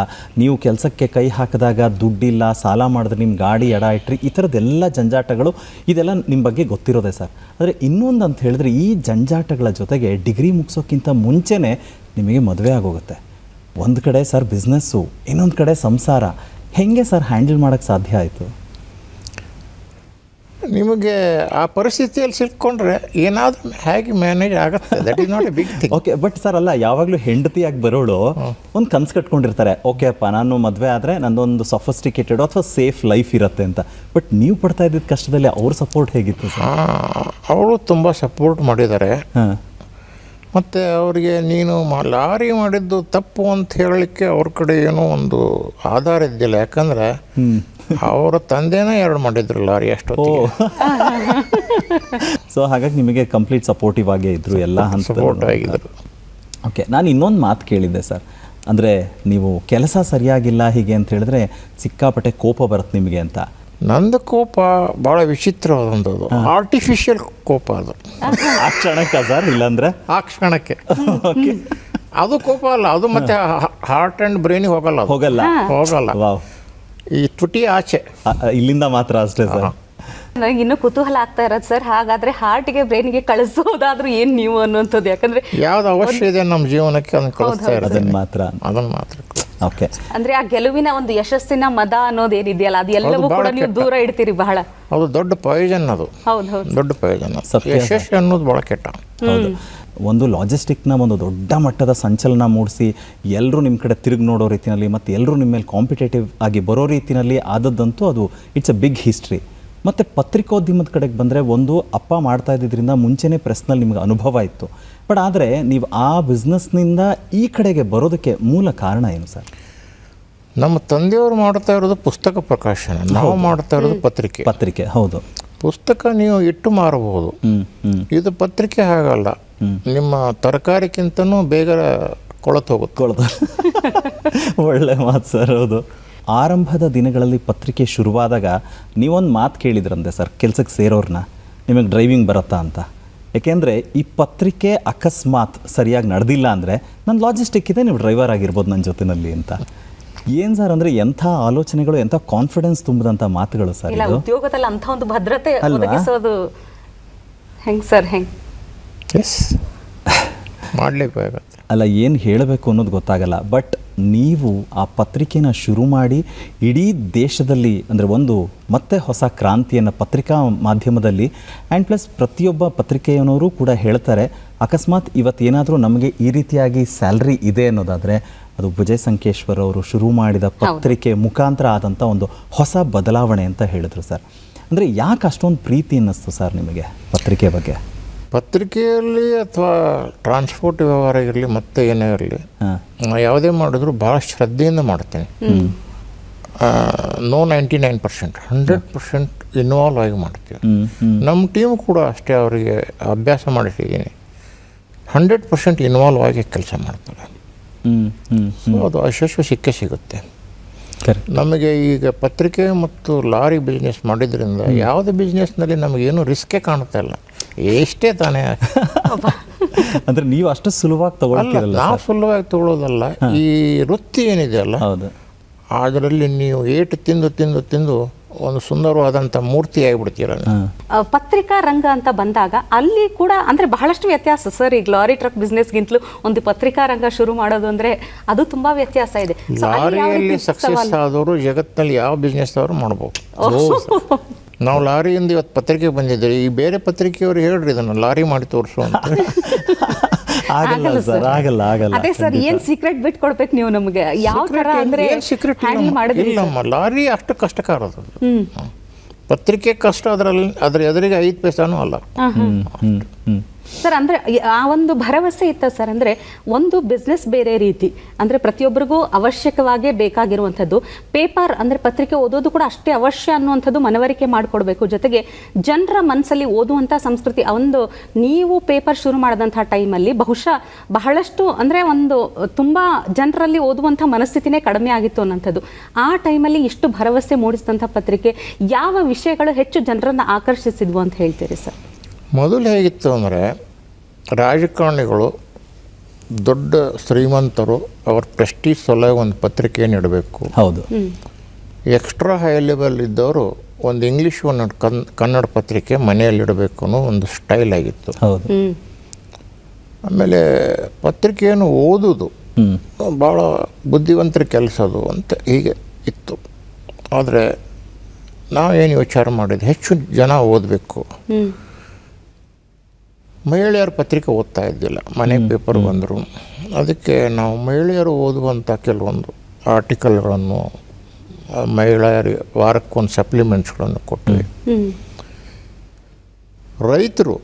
ನೀವು ಕೆಲಸಕ್ಕೆ ಕೈ ಹಾಕಿದಾಗ ದುಡ್ಡಿಲ್ಲ, ಸಾಲ ಮಾಡಿದ್ರೆ ನಿಮ್ಮ ಗಾಡಿ ಎಡ ಇಟ್ರಿ, ಈ ಥರದ್ದೆಲ್ಲ ಜಂಜಾಟಗಳು, ಇದೆಲ್ಲ ನಿಮ್ಮ ಬಗ್ಗೆ ಗೊತ್ತಿರೋದೆ ಸರ್. ಆದರೆ ಇನ್ನೊಂದು ಅಂತ ಹೇಳಿದ್ರೆ, ಈ ಜಂಜಾಟಗಳ ಜೊತೆಗೆ ಡಿಗ್ರಿ ಮುಗಿಸೋಕ್ಕಿಂತ ಮುಂಚೆನೇ ನಿಮಗೆ ಮದುವೆ ಆಗೋಗುತ್ತೆ. ಒಂದು ಕಡೆ ಸರ್ ಬಿಸ್ನೆಸ್ಸು, ಇನ್ನೊಂದು ಕಡೆ ಸಂಸಾರ, ಹೆಂಗೆ ಸರ್ ಹ್ಯಾಂಡಲ್ ಮಾಡೋಕ್ಕೆ ಸಾಧ್ಯ ಆಯಿತು? ನಿಮಗೆ ಆ ಪರಿಸ್ಥಿತಿಯಲ್ಲಿ ಸಿಕ್ಕೊಂಡ್ರೆ ಏನಾದರೂ ಹೇಗೆ ಮ್ಯಾನೇಜ್ ಆಗುತ್ತೆ, that is not a big thing. Okay, but sir ಅಲ್ಲ, ಯಾವಾಗಲೂ ಹೆಂಡತಿಯಾಗಿ ಬರೋಳು ಒಂದು ಕನ್ಸು ಕಟ್ಕೊಂಡಿರ್ತಾರೆ, ಓಕೆ ಅಪ್ಪ ನಾನು ಮದುವೆ ಆದರೆ ನಂದೊಂದು ಸಫಿಸ್ಟಿಕೇಟೆಡ್ ಅಥವಾ ಸೇಫ್ ಲೈಫ್ ಇರುತ್ತೆ ಅಂತ. ಬಟ್ ನೀವು ಪಡ್ತಾ ಇದ್ದಿದ್ದ ಕಷ್ಟದಲ್ಲಿ ಅವ್ರ ಸಪೋರ್ಟ್ ಹೇಗಿತ್ತು ಸರ್? ಅವರು ತುಂಬ ಸಪೋರ್ಟ್ ಮಾಡಿದ್ದಾರೆ. ಹಾಂ. ಮತ್ತು ಅವರಿಗೆ ನೀನು ಲಾರಿ ಮಾಡಿದ್ದು ತಪ್ಪು ಅಂತ ಹೇಳಲಿಕ್ಕೆ ಅವ್ರ ಕಡೆ ಏನೋ ಒಂದು ಆಧಾರ ಇದ್ದಿಲ್ಲ. ಯಾಕಂದರೆ ಅವರ ತಂದೆನೇ 2 ಮಾಡಿದ್ರು ಲಾರಿ ಅಷ್ಟೊತ್ತಿಗೆ. ಸೊ ಹಾಗಾಗಿ ನಿಮಗೆ ಕಂಪ್ಲೀಟ್ ಸಪೋರ್ಟಿವ್ ಆಗೇ ಇದ್ರು ಎಲ್ಲ ಸಪೋರ್ಟ್ ಆಗಿದ್ರು. ಓಕೆ, ನಾನು ಇನ್ನೊಂದು ಮಾತು ಕೇಳಿದ್ದೆ ಸರ್, ಅಂದರೆ ನೀವು ಕೆಲಸ ಸರಿಯಾಗಿಲ್ಲ ಹೀಗೆ ಅಂತ ಹೇಳಿದ್ರೆ ಸಿಕ್ಕಾಪಟ್ಟೆ ಕೋಪ ಬರುತ್ತೆ ನಿಮಗೆ ಅಂತ. ನಂದು ಕೋಪ ಭಾಳ ವಿಚಿತ್ರವಾದಂಥದ್ದು, ಆರ್ಟಿಫಿಷಿಯಲ್ ಕೋಪ. ಅದು ಆ ಕ್ಷಣಕ್ಕೆ ಸರ್, ಇಲ್ಲಾಂದರೆ ಆ ಕ್ಷಣಕ್ಕೆ. ಅದು ಕೋಪ ಅಲ್ಲ, ಅದು ಮತ್ತೆ ಹಾರ್ಟ್ ಆ್ಯಂಡ್ ಬ್ರೈನಿಗೆ ಹೋಗಲ್ಲ. ಈ ತುಟಿ ಆಚೆ, ಇಲ್ಲಿಂದ ಮಾತ್ರ ಅಷ್ಟೇ ಸರ್. ನನಗೆ ಇನ್ನೂ ಕುತೂಹಲ ಆಗ್ತಾ ಇರೋದು ಸರ್, ಹಾಗಾದರೆ ಹಾರ್ಟ್ಗೆ ಬ್ರೈನ್ಗೆ ಕಳಿಸೋದಾದ್ರೂ ಏನು ನೀವು ಅನ್ನುವಂಥದ್ದು? ಯಾಕಂದರೆ ಯಾವ್ದು ಅವಶ್ಯ ಇದೆ ನಮ್ಮ ಜೀವನಕ್ಕೆ ಅದನ್ನು ಕಳಿಸ್ತಾ ಇರೋದು, ಅದನ್ನು ಮಾತ್ರ. ಓಕೆ, ಅಂದ್ರೆ ಆ ಗೆಲುವಿನ ಒಂದು ಯಶಸ್ಸಿನ ಮದ ಅನ್ನೋದು ಏನಿದೆಯಲ್ಲ, ಅದು ಎಲ್ಲವೂ ಕೂಡ ನೀವು ದೂರ ಇಡ್ತೀರಿ ಬಹಳ. ಅದು ದೊಡ್ಡ ಪಾಯ್ಸನ್, ಅದು ದೊಡ್ಡ ಪಾಯ್ಸನ್. ಯಶಸ್ಸು ಅನ್ನೋದು ಭಾಳ ಕೆಟ್ಟ. ಹೌದು. ಒಂದು ಲಾಜಿಸ್ಟಿಕ್ನ ಒಂದು ದೊಡ್ಡ ಮಟ್ಟದ ಸಂಚಲನ ಮೂಡಿಸಿ ಎಲ್ಲರೂ ನಿಮ್ಮ ಕಡೆ ತಿರುಗಿ ನೋಡೋ ರೀತಿಯಲ್ಲಿ ಮತ್ತು ಎಲ್ಲರೂ ನಿಮ್ಮ ಮೇಲೆ ಕಾಂಪಿಟೇಟಿವ್ ಆಗಿ ಬರೋ ರೀತಿಯಲ್ಲಿ ಆದದ್ದಂತೂ ಅದು ಇಟ್ಸ್ ಅ ಬಿಗ್ ಹಿಸ್ಟ್ರಿ. ಮತ್ತು ಪತ್ರಿಕೋದ್ಯಮದ ಕಡೆಗೆ ಬಂದರೆ, ಒಂದು ಅಪ್ಪ ಮಾಡ್ತಾ ಇದ್ದಿದ್ದರಿಂದ ಮುಂಚೆನೇ ಪ್ರೆಸ್ನಲ್ಲಿ ನಿಮಗೆ ಅನುಭವ ಇತ್ತು. ಬಟ್ ಆದರೆ ನೀವು ಆ ಬಿಸ್ನೆಸ್ನಿಂದ ಈ ಕಡೆಗೆ ಬರೋದಕ್ಕೆ ಮೂಲ ಕಾರಣ ಏನು ಸರ್? ನಮ್ಮ ತಂದೆಯವರು ಮಾಡ್ತಾ ಇರೋದು ಪುಸ್ತಕ ಪ್ರಕಾಶನ, ನಾವು ಮಾಡ್ತಾ ಇರೋದು ಪತ್ರಿಕೆ. ಹೌದು. ಪುಸ್ತಕ ನೀವು ಇಟ್ಟು ಮಾರಬಹುದು, ಇದು ಪತ್ರಿಕೆ ಹಾಗಲ್ಲ. ನಿಮ್ಮ ತರಕಾರಿಗಿಂತನೂ ಬೇಗ ಕೊಳತು ಹೋಗುತ್ತೆ. ಒಳ್ಳೆ ಮಾತು ಸರ್. ಹೌದು. ಆರಂಭದ ದಿನಗಳಲ್ಲಿ ಪತ್ರಿಕೆ ಶುರುವಾದಾಗ ನೀವೊಂದು ಮಾತು ಕೇಳಿದ್ರಂತೆ ಸರ್, ಕೆಲಸಕ್ಕೆ ಸೇರೋರನ್ನ, ನಿಮಗೆ ಡ್ರೈವಿಂಗ್ ಬರುತ್ತಾ ಅಂತ. ಏಕೆಂದರೆ ಈ ಪತ್ರಿಕೆ ಅಕಸ್ಮಾತ್ ಸರಿಯಾಗಿ ನಡೆದಿಲ್ಲ ಅಂದರೆ ನನ್ನ ಲಾಜಿಸ್ಟಿಕ್ ಇದೆ, ನೀವು ಡ್ರೈವರ್ ಆಗಿರ್ಬೋದು ನನ್ನ ಜೊತೆಯಲ್ಲಿ ಅಂತ. ಏನು ಸರ್ ಅಂದರೆ ಎಂಥ ಆಲೋಚನೆಗಳು, ಎಂಥ ಕಾನ್ಫಿಡೆನ್ಸ್ ತುಂಬಿದಂಥ ಮಾತುಗಳು ಸರ್. ಇಲ್ಲ, ಉದ್ಯೋಗದಲ್ಲಿ ಅಂಥ ಒಂದು ಭದ್ರತೆ ಒದಗಿಸೋದು ಹೆಂಗೆ ಸರ್? ಎಸ್, ಮಾಡಲೇಬೇಕಾಗತ್ತೆ. ಅಲ್ಲ, ಏನು ಹೇಳಬೇಕು ಅನ್ನೋದು ಗೊತ್ತಾಗಲ್ಲ. ಬಟ್ ನೀವು ಆ ಪತ್ರಿಕೆನ ಶುರು ಮಾಡಿ ಇಡೀ ದೇಶದಲ್ಲಿ ಅಂದರೆ ಒಂದು ಮತ್ತೆ ಹೊಸ ಕ್ರಾಂತಿಯನ್ನು ಪತ್ರಿಕಾ ಮಾಧ್ಯಮದಲ್ಲಿ, ಆ್ಯಂಡ್ ಪ್ಲಸ್ ಪ್ರತಿಯೊಬ್ಬ ಪತ್ರಿಕೆಯವರು ಕೂಡ ಹೇಳ್ತಾರೆ, ಅಕಸ್ಮಾತ್ ಇವತ್ತೇನಾದರೂ ನಮಗೆ ಈ ರೀತಿಯಾಗಿ ಸ್ಯಾಲ್ರಿ ಇದೆ ಅನ್ನೋದಾದರೆ ಅದು ವಿಜಯ್ ಸಂಕೇಶ್ವರ್ ಅವರು ಶುರು ಮಾಡಿದ ಪತ್ರಿಕೆ ಮುಖಾಂತರ ಆದಂಥ ಒಂದು ಹೊಸ ಬದಲಾವಣೆ ಅಂತ ಹೇಳಿದ್ರು ಸರ್. ಅಂದರೆ ಯಾಕೆ ಅಷ್ಟೊಂದು ಪ್ರೀತಿ ಅನ್ನಿಸ್ತು ಸರ್ ನಿಮಗೆ ಪತ್ರಿಕೆ ಬಗ್ಗೆ? ಪತ್ರಿಕೆಯಲ್ಲಿ ಅಥವಾ ಟ್ರಾನ್ಸ್ಪೋರ್ಟ್ ವ್ಯವಹಾರ ಇರಲಿ, ಮತ್ತೆ ಏನೇ ಇರಲಿ, ಯಾವುದೇ ಮಾಡಿದ್ರು ಭಾಳ ಶ್ರದ್ಧೆಯಿಂದ ಮಾಡ್ತೇನೆ. 99%, 100% ಇನ್ವಾಲ್ವ್ ಆಗಿ ಮಾಡ್ತೀವಿ. ನಮ್ಮ ಟೀಮ್ ಕೂಡ ಅಷ್ಟೇ, ಅವರಿಗೆ ಅಭ್ಯಾಸ ಮಾಡಿಸಿದ್ದೀನಿ. 100% ಇನ್ವಾಲ್ವ್ ಆಗಿ ಕೆಲಸ ಮಾಡ್ತಾರೆ. ಸೊ ಅದು ಯಶಸ್ಸು ಸಿಕ್ಕೇ ಸಿಗುತ್ತೆ. ಕರೆಕ್ಟ್. ನಮಗೆ ಈಗ ಪತ್ರಿಕೆ ಮತ್ತು ಲಾರಿ ಬಿಸ್ನೆಸ್ ಮಾಡಿದ್ರಿಂದ ಯಾವುದೇ ಬಿಸ್ನೆಸ್ನಲ್ಲಿ ನಮಗೇನು ರಿಸ್ಕೇ ಕಾಣ್ತಾ ಇಲ್ಲ, ಎಷ್ಟೇ ತಾನೇ. ಅಂದರೆ ನೀವು ಅಷ್ಟು ಸುಲಭವಾಗಿ ಅಲ್ಲ, ತಗೊಳ್ತೀರಲ್ಲ ನಾವು ಸುಲಭವಾಗಿ ತಗೊಳ್ಳೋದಲ್ಲ, ಈ ವೃತ್ತಿ ಏನಿದೆ ಅಲ್ಲ ಹೌದು. ಅದರಲ್ಲಿ ನೀವು ಏಟು ತಿಂದು ತಿಂದು ತಿಂದು ಒಂದು ಸುಂದರವಾದಂಥ ಮೂರ್ತಿ ಆಗಿಬಿಡ್ತೀರ. ಪತ್ರಿಕಾ ರಂಗ ಅಂತ ಬಂದಾಗ ಅಲ್ಲಿ ಕೂಡ ಅಂದ್ರೆ ಬಹಳಷ್ಟು ವ್ಯತ್ಯಾಸ ಸರ್. ಈಗ ಲಾರಿ ಟ್ರಕ್ ಬಿಸ್ನೆಸ್ಗಿಂತಲೂ ಒಂದು ಪತ್ರಿಕಾ ರಂಗ ಶುರು ಮಾಡೋದು ಅಂದ್ರೆ ಅದು ತುಂಬಾ ವ್ಯತ್ಯಾಸ ಇದೆ. So, ಅಲ್ಲಿ ಯಾವ ಲಾರಿಯಲ್ಲಿ ರೀತಿ ಸಕ್ಸಸ್ ಸವಾಲು? ಆದವರು ಜಗತ್ತಿನಲ್ಲಿ ಯಾವ ಬಿಸ್ನೆಸ್ ಆದರೂ ಮಾಡ್ಬೋದು. ನಾವು ಲಾರಿಯಿಂದ ಇವತ್ತು ಪತ್ರಿಕೆ ಬಂದಿದ್ದೀವಿ, ಈ ಬೇರೆ ಪತ್ರಿಕೆಯವರು ಹೇಳ್ರಿ ಇದನ್ನು ಲಾರಿ ಮಾಡಿ ತೋರಿಸು ಅಂತ. ಆಗಲ್ಲ ಸರ್, ಆಗಲ್ಲ ಆಗಲ್ಲ. ಅದೇ ಸರ್, ಏನ್ ಸೀಕ್ರೆಟ್ ಬಿಟ್ ಕೊಡ್ಬೇಕು ನೀವು ನಮಗೆ? ಯಾವ ತರ ಅಂದ್ರೆ ಹ್ಯಾಂಡಲ್ ಮಾಡಿದ್ರಿ? ಇಲ್ಲಮ್ಮ, ಲಾರಿ ಅಷ್ಟು ಕಷ್ಟಕರ ಅದು. ಪತ್ರಿಕೆ ಕಷ್ಟ, ಅದ್ರ ಎದುರಿಗೆ 5 ಪೈಸಾನೂ ಅಲ್ಲ. ಸರ್ ಅಂದ್ರೆ ಆ ಒಂದು ಭರವಸೆ ಇತ್ತ ಸರ್. ಅಂದ್ರೆ ಒಂದು ಬಿಸ್ನೆಸ್ ಬೇರೆ ರೀತಿ, ಅಂದ್ರೆ ಪ್ರತಿಯೊಬ್ಬರಿಗೂ ಅವಶ್ಯಕವಾಗಿ ಬೇಕಾಗಿರುವಂಥದ್ದು ಪೇಪರ್, ಅಂದ್ರೆ ಪತ್ರಿಕೆ ಓದೋದು ಕೂಡ ಅಷ್ಟೇ ಅವಶ್ಯ ಅನ್ನುವಂಥದ್ದು ಮನವರಿಕೆ ಮಾಡಿಕೊಡ್ಬೇಕು. ಜೊತೆಗೆ ಜನರ ಮನಸ್ಸಲ್ಲಿ ಓದುವಂಥ ಸಂಸ್ಕೃತಿ, ಒಂದು ನೀವು ಪೇಪರ್ ಶುರು ಮಾಡಿದಂಥ ಟೈಮಲ್ಲಿ ಬಹುಶಃ ಬಹಳಷ್ಟು ಅಂದ್ರೆ ಒಂದು ತುಂಬಾ ಜನರಲ್ಲಿ ಓದುವಂಥ ಮನಸ್ಥಿತಿನೇ ಕಡಿಮೆ ಆಗಿತ್ತು ಅನ್ನೋಂಥದ್ದು. ಆ ಟೈಮಲ್ಲಿ ಇಷ್ಟು ಭರವಸೆ ಮೂಡಿಸಿದಂಥ ಪತ್ರಿಕೆ ಯಾವ ವಿಷಯಗಳು ಹೆಚ್ಚು ಜನರನ್ನು ಆಕರ್ಷಿಸಿದ್ವು ಅಂತ ಹೇಳ್ತೀರಿ ಸರ್? ಮೊದಲು ಹೇಗಿತ್ತು ಅಂದರೆ, ರಾಜಕಾರಣಿಗಳು ದೊಡ್ಡ ಶ್ರೀಮಂತರು ಅವ್ರ ಪ್ರೆಸ್ಟೀಜ್ ಸಲುವಾಗಿ ಒಂದು ಪತ್ರಿಕೆಯನ್ನು ಇಡಬೇಕು. ಹೌದು. ಎಕ್ಸ್ಟ್ರಾ ಹೈ ಲೆವೆಲ್ ಇದ್ದವರು ಒಂದು ಇಂಗ್ಲೀಷ್ ಒಂದು ಕನ್ನಡ ಪತ್ರಿಕೆ ಮನೆಯಲ್ಲಿಡಬೇಕು ಅನ್ನೋ ಒಂದು ಸ್ಟೈಲ್ ಆಗಿತ್ತು. ಹೌದು. ಆಮೇಲೆ ಪತ್ರಿಕೆಯನ್ನು ಓದೋದು ಭಾಳ ಬುದ್ಧಿವಂತರ ಕೆಲಸ ಅದು ಅಂತ ಹೀಗೆ ಇತ್ತು. ಆದರೆ ನಾವೇನು ವಿಚಾರ ಮಾಡಿದ್ವಿ, ಹೆಚ್ಚು ಜನ ಓದಬೇಕು. ಮಹಿಳೆಯರ ಪತ್ರಿಕೆ ಓದ್ತಾ ಇದ್ದಿಲ್ಲ, ಮನೆ ಪೇಪರ್ ಬಂದರು. ಅದಕ್ಕೆ ನಾವು ಮಹಿಳೆಯರು ಓದುವಂಥ ಕೆಲವೊಂದು ಆರ್ಟಿಕಲ್ಗಳನ್ನು, ಮಹಿಳೆಯರಿಗೆ ವಾರಕ್ಕೊಂದು ಸಪ್ಲಿಮೆಂಟ್ಸ್ಗಳನ್ನು ಕೊಟ್ವಿ. ರೈತರು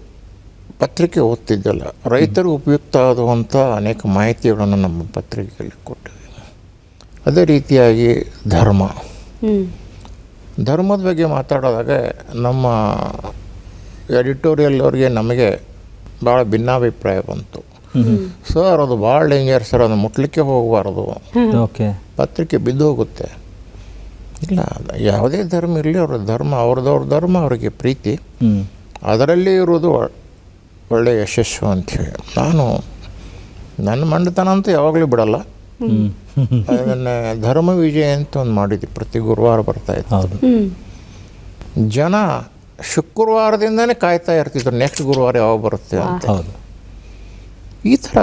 ಪತ್ರಿಕೆ ಓದ್ತಿದ್ದಲ್ಲ, ರೈತರು ಉಪಯುಕ್ತ ಆಗುವಂಥ ಅನೇಕ ಮಾಹಿತಿಗಳನ್ನು ನಮ್ಮ ಪತ್ರಿಕೆಯಲ್ಲಿ ಕೊಟ್ಟಿವಿ. ಅದೇ ರೀತಿಯಾಗಿ ಧರ್ಮದ ಬಗ್ಗೆ ಮಾತಾಡೋದಾಗ ನಮ್ಮ ಎಡಿಟೋರಿಯಲ್ ಅವ್ರಿಗೆ ನಮಗೆ ಭಾಳ ಭಿನ್ನಾಭಿಪ್ರಾಯ ಬಂತು. ಸರ್ ಅದು ಭಾಳ ಡೇಂಜರ್ ಸರ್, ಅದು ಮುಟ್ಲಿಕ್ಕೆ ಹೋಗಬಾರ್ದು, ಓಕೆ, ಪತ್ರಿಕೆ ಬಿದ್ದು ಹೋಗುತ್ತೆ. ಇಲ್ಲ, ಯಾವುದೇ ಧರ್ಮ ಇರಲಿ, ಅವ್ರ ಧರ್ಮ ಅವ್ರದವ್ರ ಧರ್ಮ, ಅವರಿಗೆ ಪ್ರೀತಿ, ಅದರಲ್ಲಿ ಇರೋದು ಒಳ್ಳೆಯ ಯಶಸ್ಸು ಅಂಥೇಳಿ ನಾನು ನನ್ನ ಮಂಡತನ ಅಂತೂ ಯಾವಾಗಲೂ ಬಿಡಲ್ಲ. ಅದನ್ನು ಧರ್ಮ ವಿಜಯ ಅಂತ ಒಂದು ಮಾಡಿದ್ವಿ, ಪ್ರತಿ ಗುರುವಾರ ಬರ್ತಾಯಿತ್ತು. ಜನ ಶುಕ್ರವಾರದಿಂದನೇ ಕಾಯ್ತಾ ಇರ್ತಿದ್ರು ನೆಕ್ಸ್ಟ್ ಗುರುವಾರ ಯಾವಾಗ ಬರುತ್ತೆ ಅಂತ. ಈ ಥರ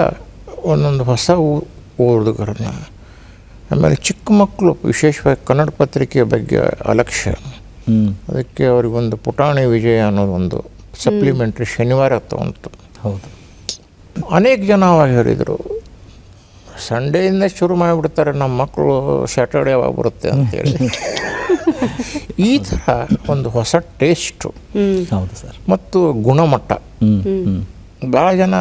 ಒಂದೊಂದು ಹೊಸ ಓದುಗರನ್ನ. ಆಮೇಲೆ ಚಿಕ್ಕ ಮಕ್ಕಳು ವಿಶೇಷವಾಗಿ ಕನ್ನಡ ಪತ್ರಿಕೆಯ ಬಗ್ಗೆ ಅಲಕ್ಷ್ಯ, ಅದಕ್ಕೆ ಅವ್ರಿಗೊಂದು ಪುಟಾಣಿ ವಿಜಯ ಅನ್ನೋದೊಂದು ಸಪ್ಲಿಮೆಂಟ್ರಿ ಶನಿವಾರ ತಗೊಂತು. ಹೌದು. ಅನೇಕ ಜನ ಅವಾಗ ಹೇಳಿದರು, ಸಂಡೇಯಿಂದ ಶುರು ಮಾಡಿಬಿಡ್ತಾರೆ ನಮ್ಮ ಮಕ್ಕಳು, ಸ್ಯಾಟರ್ಡೇ ಯಾವಾಗ ಬರುತ್ತೆ ಅಂತೇಳಿ. ಈ ಥರ ಒಂದು ಹೊಸ ಟೇಸ್ಟು. ಹೌದು ಸರ್. ಮತ್ತು ಗುಣಮಟ್ಟ. ಭಾಳ ಜನ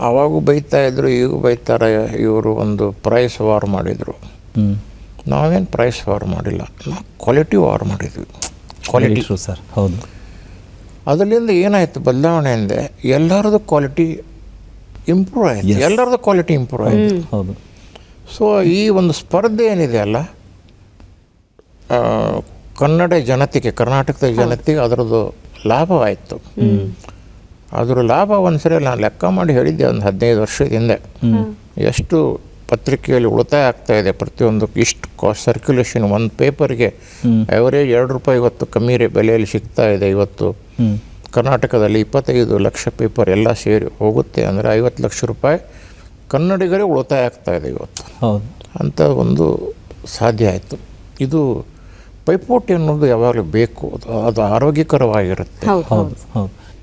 ಅವಾಗೂ ಬೈತಾ ಇದ್ರು, ಈಗೂ ಬೈತಾರೆ, ಇವರು ಒಂದು ಪ್ರೈಸ್ ವಾರ್ ಮಾಡಿದರು. ನಾವೇನು ಪ್ರೈಸ್ ವಾರ್ ಮಾಡಿಲ್ಲ, ನಾವು ಕ್ವಾಲಿಟಿ ವಾರ್ ಮಾಡಿದ್ವಿ. Quality sir. ಹೌದು. ಅದರಿಂದ ಏನಾಯಿತು ಬದಲಾವಣೆ ಅಂದರೆ, ಎಲ್ಲರದ್ದು ಕ್ವಾಲಿಟಿ ಇಂಪ್ರೂವ್ ಆಯಿತು, ಎಲ್ಲರದ್ದು ಕ್ವಾಲಿಟಿ ಇಂಪ್ರೂವ್ ಆಯಿತು. ಹೌದು. ಸೊ ಈ ಒಂದು ಸ್ಪರ್ಧೆ ಏನಿದೆ ಅಲ್ಲ, ಕನ್ನಡ ಜನತೆಗೆ, ಕರ್ನಾಟಕದ ಜನತೆಗೆ ಅದರದ್ದು ಲಾಭವಾಯಿತು. ಅದರ ಲಾಭ ಒಂದ್ಸರಿ ನಾನು ಲೆಕ್ಕ ಮಾಡಿ ಹೇಳಿದ್ದೆ, ಒಂದು 15 ವರ್ಷದ ಹಿಂದೆ, ಎಷ್ಟು ಪತ್ರಿಕೆಯಲ್ಲಿ ಉಳಿತಾಯ ಆಗ್ತಾಯಿದೆ ಪ್ರತಿಯೊಂದಕ್ಕೆ. ಇಷ್ಟು ಸರ್ಕ್ಯುಲೇಷನ್, ಒಂದು ಪೇಪರ್ಗೆ ಅವರೇಜ್ 2 ರೂಪಾಯಿ ಇವತ್ತು ಕಮ್ಮಿ ಬೆಲೆಯಲ್ಲಿ ಸಿಗ್ತಾ ಇದೆ. ಇವತ್ತು ಕರ್ನಾಟಕದಲ್ಲಿ 25 ಲಕ್ಷ ಪೇಪರ್ ಎಲ್ಲ ಸೇರಿ ಹೋಗುತ್ತೆ ಅಂದರೆ 50 ಲಕ್ಷ ರೂಪಾಯಿ ಕನ್ನಡಿಗರೇ ಉಳಿತಾಯ ಆಗ್ತಾಯಿದೆ ಇವತ್ತು. ಅಂತ ಒಂದು ಸಾಧ್ಯ ಆಯಿತು. ಇದು ಪೈಪೋಟಿ ಅನ್ನೋದು ಯಾವಾಗಲೂ ಬೇಕು, ಅದು ಆರೋಗ್ಯಕರವಾಗಿರುತ್ತೆ.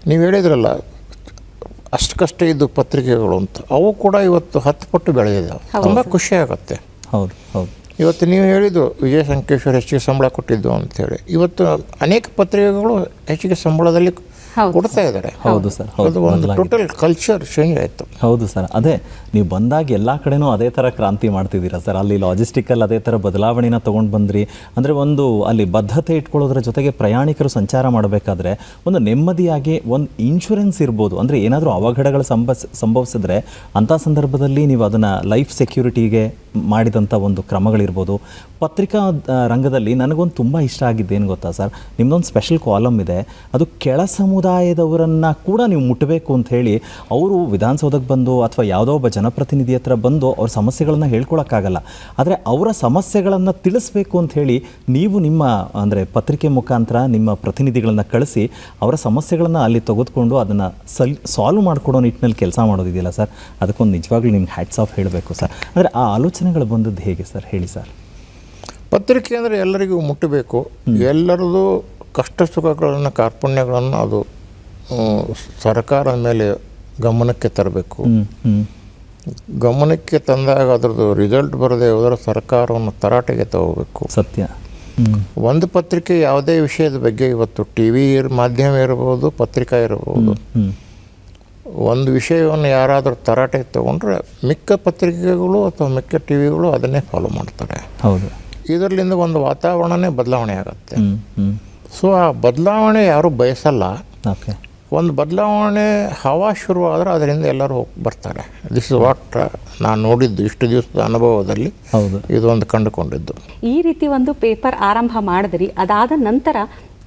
ನೀವು ಹೇಳಿದ್ರಲ್ಲ ಅಷ್ಟು ಕಷ್ಟ ಇದ್ದು ಪತ್ರಿಕೆಗಳು ಅಂತ, ಅವು ಕೂಡ ಇವತ್ತು 10 ಪಟ್ಟು ಬೆಳೆದಿದ್ದಾವೆ. ತುಂಬ ಖುಷಿ ಆಗುತ್ತೆ. ಹೌದು ಹೌದು. ಇವತ್ತು ನೀವು ಹೇಳಿದ್ದು ವಿಜಯ ಸಂಕೇಶ್ವರ್ ಹೆಚ್ಚಿಗೆ ಸಂಬಳ ಕೊಟ್ಟಿದ್ದು ಅಂಥೇಳಿ, ಇವತ್ತು ಅನೇಕ ಪತ್ರಿಕೆಗಳು ಹೆಚ್ಚಿಗೆ ಸಂಬಳದಲ್ಲಿ ಕೊಡ್ತಾ ಇದ್ದಾರೆ. ಹೌದು ಸರ್. ಅದು ಒಂದು ಟೋಟಲ್ ಕಲ್ಚರ್ ಚೇಂಜ್ ಆಯಿತು. ಹೌದು ಸರ್. ಅದೇ ನೀವು ಬಂದಾಗ ಎಲ್ಲ ಕಡೆನೂ ಅದೇ ಥರ ಕ್ರಾಂತಿ ಮಾಡ್ತಿದ್ದೀರಾ ಸರ್. ಅಲ್ಲಿ ಲಾಜಿಸ್ಟಿಕಲ್ಲಿ ಅದೇ ಥರ ಬದಲಾವಣೆನ ತೊಗೊಂಡು ಬಂದ್ರಿ. ಅಂದರೆ ಒಂದು ಅಲ್ಲಿ ಬದ್ಧತೆ ಇಟ್ಕೊಳ್ಳೋದ್ರ ಜೊತೆಗೆ ಪ್ರಯಾಣಿಕರು ಸಂಚಾರ ಮಾಡಬೇಕಾದ್ರೆ ಒಂದು ನೆಮ್ಮದಿಯಾಗಿ ಒಂದು ಇನ್ಶೂರೆನ್ಸ್ ಇರ್ಬೋದು. ಅಂದರೆ ಏನಾದರೂ ಅವಘಡಗಳು ಸಂಭವಿಸಿದ್ರೆ ಅಂಥ ಸಂದರ್ಭದಲ್ಲಿ ನೀವು ಅದನ್ನು ಲೈಫ್ ಸೆಕ್ಯೂರಿಟಿಗೆ ಮಾಡಿದಂಥ ಒಂದು ಕ್ರಮಗಳಿರ್ಬೋದು. ಪತ್ರಿಕಾ ರಂಗದಲ್ಲಿ ನನಗೊಂದು ತುಂಬ ಇಷ್ಟ ಆಗಿದ್ದೇನು ಗೊತ್ತಾ ಸರ್, ನಿಮ್ಮದೊಂದು ಸ್ಪೆಷಲ್ ಕಾಲಮ್ ಇದೆ, ಅದು ಕೆಳ ಸಮುದಾಯದವರನ್ನು ಕೂಡ ನೀವು ಮುಟ್ಟಬೇಕು ಅಂತ ಹೇಳಿ ಅವರು ವಿಧಾನಸೌಧಕ್ಕೆ ಬಂದು ಅಥವಾ ಯಾವುದೋ ಒಬ್ಬ ಜನಪ್ರತಿನಿಧಿ ಹತ್ರ ಬಂದು ಅವ್ರ ಸಮಸ್ಯೆಗಳನ್ನು ಹೇಳ್ಕೊಳಕ್ಕಾಗಲ್ಲ, ಆದರೆ ಅವರ ಸಮಸ್ಯೆಗಳನ್ನು ತಿಳಿಸ್ಬೇಕು ಅಂತ ಹೇಳಿ ನೀವು ನಿಮ್ಮ ಅಂದರೆ ಪತ್ರಿಕೆ ಮುಖಾಂತರ ನಿಮ್ಮ ಪ್ರತಿನಿಧಿಗಳನ್ನು ಕಳಿಸಿ ಅವರ ಸಮಸ್ಯೆಗಳನ್ನು ಅಲ್ಲಿ ತೆಗೆದುಕೊಂಡು ಅದನ್ನು ಸಾಲ್ವ್ ಮಾಡಿಕೊಡೋ ನಿಟ್ಟಿನಲ್ಲಿ ಕೆಲಸ ಮಾಡೋದಿದೆಯಲ್ಲ ಸರ್, ಅದಕ್ಕೊಂದು ನಿಜವಾಗ್ಲೂ ನಿಮ್ಗೆ ಹ್ಯಾಟ್ಸ್ ಆಫ್ ಹೇಳಬೇಕು ಸರ್. ಅಂದರೆ ಆ ಆಲೋಚನೆಗಳು ಬಂದದ್ದು ಹೇಗೆ ಸರ್, ಹೇಳಿ ಸರ್. ಪತ್ರಿಕೆ ಅಂದರೆ ಎಲ್ಲರಿಗೂ ಮುಟ್ಟಬೇಕು, ಎಲ್ಲರದು ಕಷ್ಟ ಸುಖಗಳನ್ನು ಕಾರ್ಪಣ್ಯಗಳನ್ನು ಅದು ಸರ್ಕಾರದ ಮೇಲೆ ಗಮನಕ್ಕೆ ತರಬೇಕು. ಗಮನಕ್ಕೆ ತಂದಾಗ ಅದರದ್ದು ರಿಸಲ್ಟ್ ಬರದೆ ಹೋದರೆ ಸರ್ಕಾರವನ್ನು ತರಾಟೆಗೆ ತಗೋಬೇಕು. ಸತ್ಯ. ಒಂದು ಪತ್ರಿಕೆ ಯಾವುದೇ ವಿಷಯದ ಬಗ್ಗೆ ಇವತ್ತು ಟಿ ವಿ ಮಾಧ್ಯಮ ಇರ್ಬೋದು, ಪತ್ರಿಕಾ ಇರ್ಬೋದು, ಒಂದು ವಿಷಯವನ್ನು ಯಾರಾದರೂ ತರಾಟೆಗೆ ತಗೊಂಡ್ರೆ ಮಿಕ್ಕ ಪತ್ರಿಕೆಗಳು ಅಥವಾ ಮಿಕ್ಕ ಟಿ ವಿಗಳು ಅದನ್ನೇ ಫಾಲೋ ಮಾಡ್ತಾರೆ. ಹೌದು. ಇದರಿಂದ ಒಂದು ವಾತಾವರಣನೇ ಬದಲಾವಣೆ ಆಗುತ್ತೆ. ಸೊ ಆ ಬದಲಾವಣೆ ಯಾರೂ ಬಯಸಲ್ಲ. ಓಕೆ. ಒಂದು ಬದಲಾವಣೆ ಹವಾ ಶುರುವಾದರೆ ಅದರಿಂದ ಎಲ್ಲರೂ ಬರ್ತಾರೆ. ದಿಸ್ ಇಸ್ ವಾಟ್ ನಾನು ನೋಡಿದ್ದು ಇಷ್ಟು ದಿವಸದ ಅನುಭವದಲ್ಲಿ. ಹೌದು. ಇದೊಂದು ಕಂಡುಕೊಂಡಿದ್ದು. ಈ ರೀತಿ ಒಂದು ಪೇಪರ್ ಆರಂಭ ಮಾಡಿದ್ರಿ, ಅದಾದ ನಂತರ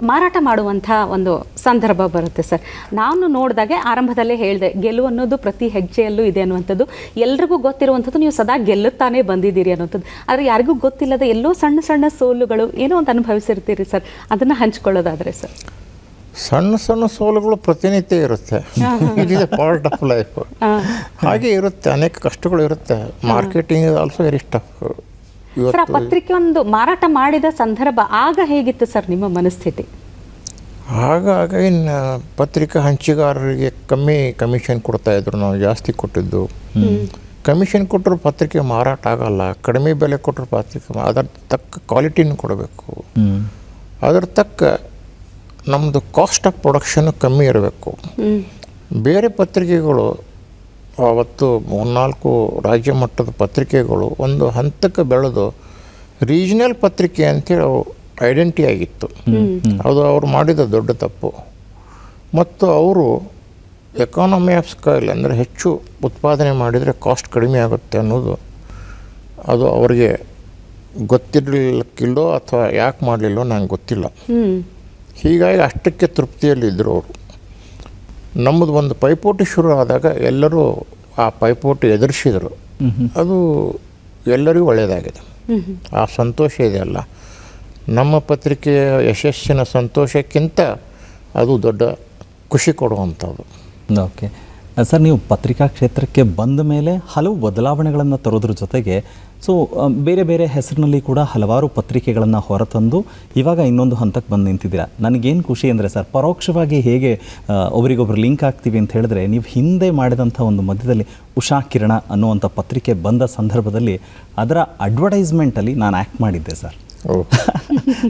ಮಾರಾಟ ಮಾಡುವಂಥ ಒಂದು ಸಂದರ್ಭ ಬರುತ್ತೆ ಸರ್. ನಾನು ನೋಡಿದಾಗೆ ಆರಂಭದಲ್ಲೇ ಹೇಳಿದೆ, ಗೆಲುವು ಅನ್ನೋದು ಪ್ರತಿ ಹೆಜ್ಜೆಯಲ್ಲೂ ಇದೆ ಅನ್ನುವಂಥದ್ದು. ಎಲ್ರಿಗೂ ಗೊತ್ತಿರುವಂಥದ್ದು, ನೀವು ಸದಾ ಗೆಲ್ಲುತ್ತಾನೇ ಬಂದಿದ್ದೀರಿ ಅನ್ನೋಂಥದ್ದು. ಆದರೆ ಯಾರಿಗೂ ಗೊತ್ತಿಲ್ಲದ ಎಲ್ಲೋ ಸಣ್ಣ ಸಣ್ಣ ಸೋಲುಗಳು ಏನೋ ಒಂದು ಅನುಭವಿಸಿರ್ತೀರಿ ಸರ್, ಅದನ್ನು ಹಂಚ್ಕೊಳ್ಳೋದಾದರೆ ಸರ್. ಸಣ್ಣ ಸಣ್ಣ ಸೋಲುಗಳು ಪ್ರತಿನಿತ್ಯ ಇರುತ್ತೆ. It is A part of life. ಹಾಗೆ ಇರುತ್ತೆ, ಅನೇಕ ಕಷ್ಟಗಳು ಇರುತ್ತೆ. Marketing is also very tough. Sir, ಆ ಪತ್ರಿಕೆ ಒಂದು ಮಾರಾಟ ಮಾಡಿದ ಸಂದರ್ಭ ಆಗ ಹೇಗಿತ್ತು ಸರ್ ನಿಮ್ಮ ಮನಸ್ಥಿತಿ? ಆಗಾಗ ಇನ್ನು ಪತ್ರಿಕಾ ಹಂಚಿಗಾರರಿಗೆ ಕಮ್ಮಿ ಕಮಿಷನ್ ಕೊಡ್ತಾಯಿದ್ರು, ನಾವು ಜಾಸ್ತಿ ಕೊಟ್ಟಿದ್ದು. ಕಮಿಷನ್ ಕೊಟ್ಟರು ಪತ್ರಿಕೆ ಮಾರಾಟ ಆಗಲ್ಲ, ಕಡಿಮೆ ಬೆಲೆ ಕೊಟ್ಟರು ಪತ್ರಿಕೆ ಅದರ ತಕ್ಕ ಕ್ವಾಲಿಟಿನೂ ಕೊಡಬೇಕು, ಅದರ ತಕ್ಕ ನಮ್ಮದು ಕಾಸ್ಟ್ ಆಫ್ ಪ್ರೊಡಕ್ಷನ್ ಕಮ್ಮಿ ಇರಬೇಕು. ಬೇರೆ ಪತ್ರಿಕೆಗಳು ಅವತ್ತು 3-4 ರಾಜ್ಯ ಮಟ್ಟದ ಪತ್ರಿಕೆಗಳು ಒಂದು ಹಂತಕ್ಕೆ ಬೆಳೆದು ರೀಜನಲ್ ಪತ್ರಿಕೆ ಅಂತೇಳಿ ಅವು ಐಡೆಂಟಿ ಆಗಿತ್ತು. ಅದು ಅವರು ಮಾಡಿದ ದೊಡ್ಡ ತಪ್ಪು. ಮತ್ತು ಅವರು ಎಕಾನಮಿ ಆಫ್ ಸ್ಕೇಲ್ ಅಂದರೆ ಹೆಚ್ಚು ಉತ್ಪಾದನೆ ಮಾಡಿದರೆ ಕಾಸ್ಟ್ ಕಡಿಮೆ ಆಗುತ್ತೆ ಅನ್ನೋದು ಅದು ಅವರಿಗೆ ಗೊತ್ತಿರಲಿಕ್ಕಿಲ್ಲೋ ಅಥವಾ ಯಾಕೆ ಮಾಡಲಿಲ್ಲೋ ನನಗೆ ಗೊತ್ತಿಲ್ಲ. ಹೀಗಾಗಿ ಅಷ್ಟಕ್ಕೆ ತೃಪ್ತಿಯಲ್ಲಿದ್ದರು ಅವರು. ನಮ್ಮದು ಒಂದು ಪೈಪೋಟಿ ಶುರು ಆದಾಗ ಎಲ್ಲರೂ ಆ ಪೈಪೋಟಿ ಎದುರಿಸಿದರು. ಅದು ಎಲ್ಲರಿಗೂ ಒಳ್ಳೆಯದಾಗಿದೆ. ಆ ಸಂತೋಷ ಇದೆಯಲ್ಲ, ನಮ್ಮ ಪತ್ರಿಕೆಯ ಯಶಸ್ಸಿನ ಸಂತೋಷಕ್ಕಿಂತ ಅದು ದೊಡ್ಡ ಖುಷಿ ಕೊಡುವಂಥದ್ದು. ಓಕೆ ಸರ್, ನೀವು ಪತ್ರಿಕಾ ಕ್ಷೇತ್ರಕ್ಕೆ ಬಂದ ಮೇಲೆ ಹಲವು ಬದಲಾವಣೆಗಳನ್ನು ತರೋದ್ರ ಜೊತೆಗೆ ಬೇರೆ ಬೇರೆ ಹೆಸರಿನಲ್ಲಿ ಕೂಡ ಹಲವಾರು ಪತ್ರಿಕೆಗಳನ್ನು ಹೊರತಂದು ಇವಾಗ ಇನ್ನೊಂದು ಹಂತಕ್ಕೆ ಬಂದು ನಿಂತಿದ್ದೀರಾ. ನನಗೇನು ಖುಷಿ ಅಂದರೆ ಸರ್, ಪರೋಕ್ಷವಾಗಿ ಹೇಗೆ ಒಬ್ರಿಗೊಬ್ರು ಲಿಂಕ್ ಆಗ್ತೀವಿ ಅಂತ ಹೇಳಿದ್ರೆ, ನೀವು ಹಿಂದೆ ಮಾಡಿದಂಥ ಒಂದು ಮಧ್ಯದಲ್ಲಿ ಉಷಾ ಕಿರಣ ಅನ್ನುವಂಥ ಪತ್ರಿಕೆ ಬಂದ ಸಂದರ್ಭದಲ್ಲಿ ಅದರ ಅಡ್ವರ್ಟೈಸ್ಮೆಂಟಲ್ಲಿ ನಾನು ಆ್ಯಕ್ಟ್ ಮಾಡಿದ್ದೆ ಸರ್.